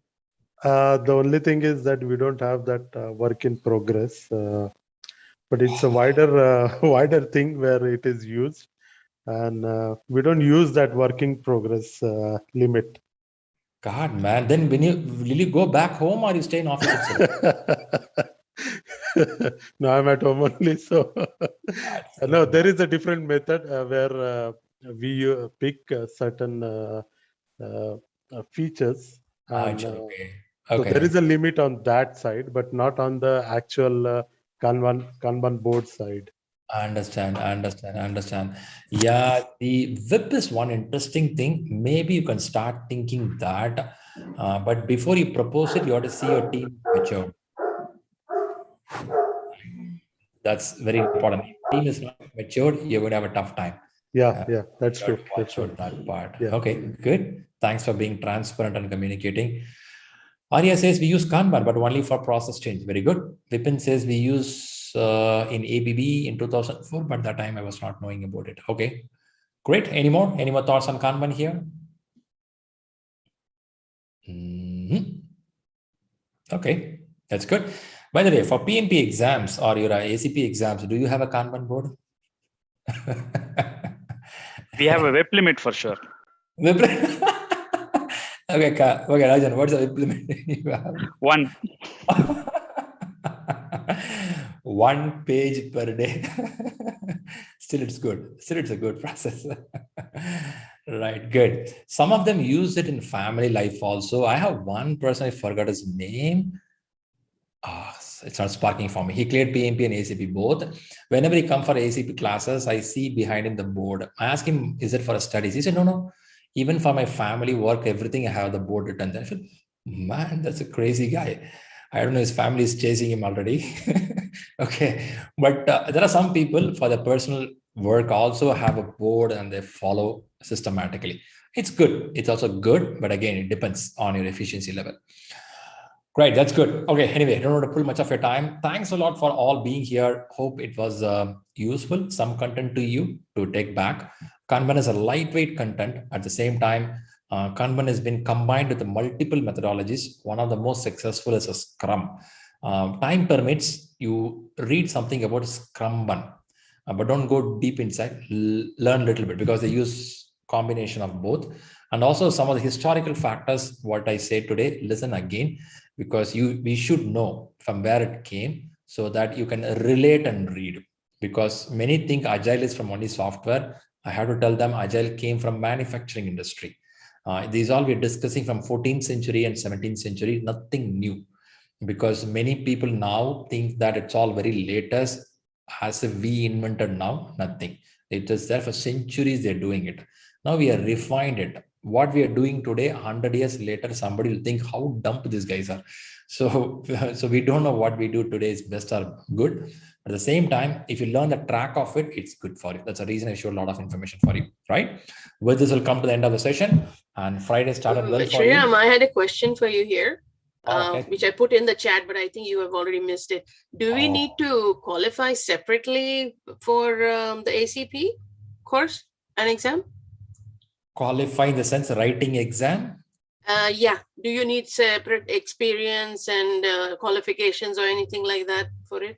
The only thing is that we don't have that work in progress, but it's a wider thing where it is used, and we don't use that work in progress limit. God, man. Then will you go back home or you stay in office itself? No, I'm at home only. So no, there is a different method where we pick certain features, and Okay. so there is a limit on that side, but not on the actual Kanban board side. I understand. Yeah, the WIP is one interesting thing. Maybe you can start thinking that, but before you propose it, you have to see your team mature. That's very important. If team is not matured, you're going to have a tough time. Yeah, that's true. That's true. That part. Yeah. Okay, good. Thanks for being transparent and communicating. Arya says we use Kanban, but only for process change. Very good. Vipin says we use in ABB in 2004, but that time I was not knowing about it. Okay, great. Any more thoughts on Kanban here? Okay, that's good. By the way, for PMP exams or your ACP exams, do you have a Kanban board? We have a web limit for sure. Okay, Rajan, what's the implement you have? 1. 1 page per day. Still, it's good. Still, it's a good process. Right, good. Some of them use it in family life also. I have one person, I forgot his name. It's not sparking for me. He cleared PMP and ACP both. Whenever he comes for ACP classes, I see behind him the board. I ask him, is it for studies? He said, no. Even for my family work, everything, I have the board written there. I said, man, that's a crazy guy. I don't know, his family is chasing him already. Okay. But there are some people for the personal work also have a board and they follow systematically. It's good. It's also good. But again, it depends on your efficiency level. Great, that's good. Okay, anyway, I don't want to pull much of your time. Thanks a lot for all being here. Hope it was useful, some content to you to take back. Kanban is a lightweight content. At the same time, Kanban has been combined with multiple methodologies. One of the most successful is a Scrum. Time permits, you read something about Scrumban, but don't go deep inside. Learn a little bit because they use combination of both. And also some of the historical factors, what I say today, listen again, because we should know from where it came so that you can relate and read. Because many think Agile is from only software. I have to tell them Agile came from manufacturing industry. These all we're discussing from 14th century and 17th century, nothing new. Because many people now think that it's all very latest, as if we invented now, nothing. It is there for centuries, they're doing it. Now we are refined it. What we are doing today, 100 years later, somebody will think how dumb these guys are. So we don't know what we do today is best or good. At the same time, if you learn the track of it, it's good for you. That's the reason I showed a lot of information for you, right? With this, will come to the end of the session. And Friday started well for you. Shriyam, I had a question for you here, Okay. which I put in the chat, but I think you have already missed it. Do we need to qualify separately for the ACP course and exam? Qualify in the sense writing exam? Yeah. Do you need separate experience and qualifications or anything like that for it?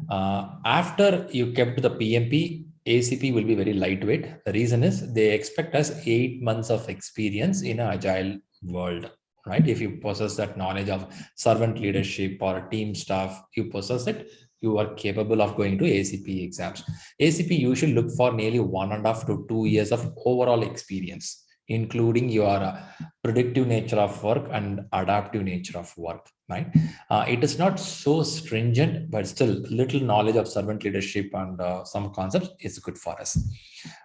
After you kept the PMP, ACP will be very lightweight. The reason is they expect us 8 months of experience in an agile world, right? If you possess that knowledge of servant leadership or team stuff, you possess it, you are capable of going to ACP exams. ACP, you should look for nearly 1.5 to 2 years of overall experience, including your predictive nature of work and adaptive nature of work, right? It is not so stringent, but still little knowledge of servant leadership and some concepts is good for us.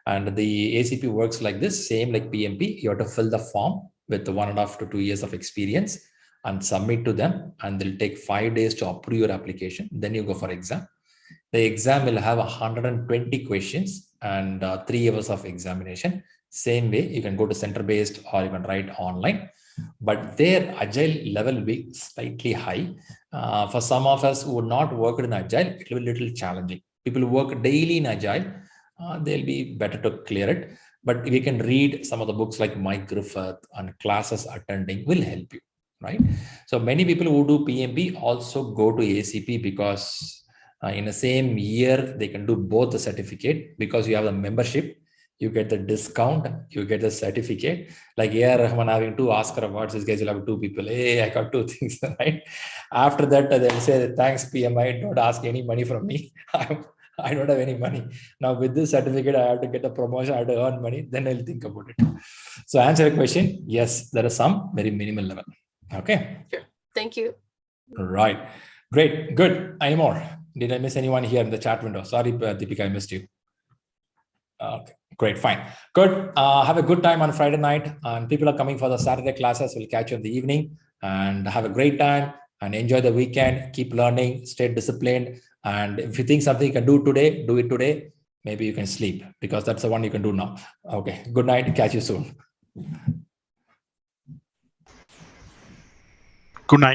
And the ACP works like this, same like PMP. You have to fill the form with 1.5 to 2 years of experience. and submit to them, and they'll take 5 days to approve your application. Then you go for exam. The exam will have 120 questions and 3 hours of examination. Same way, you can go to center-based or you can write online, but their agile level will be slightly high. For some of us who would not work in agile, it will be a little challenging. People who work daily in agile, they'll be better to clear it. But we can read some of the books like Mike Griffith and classes attending will help you, right? So many people who do PMP also go to ACP because in the same year, they can do both the certificate because you have the membership, you get the discount, you get the certificate. Like here, Rahman having 2 Oscar awards, this guys will have 2 people. Hey, I got 2 things, right? After that, they'll say, thanks PMI, don't ask any money from me. I don't have any money. Now with this certificate, I have to get a promotion, I have to earn money, then I'll think about it. So answer your question, yes, there is some very minimal level. Okay. Sure. Thank you. Right. Great. Good. Any more? Did I miss anyone here in the chat window? Sorry, Deepika, I missed you. Okay. Great. Fine. Good. Have a good time on Friday night, and people are coming for the Saturday classes. We'll catch you in the evening, and have a great time and enjoy the weekend. Keep learning, stay disciplined. And if you think something you can do today, do it today. Maybe you can sleep because that's the one you can do now. Okay. Good night. Catch you soon. Good night.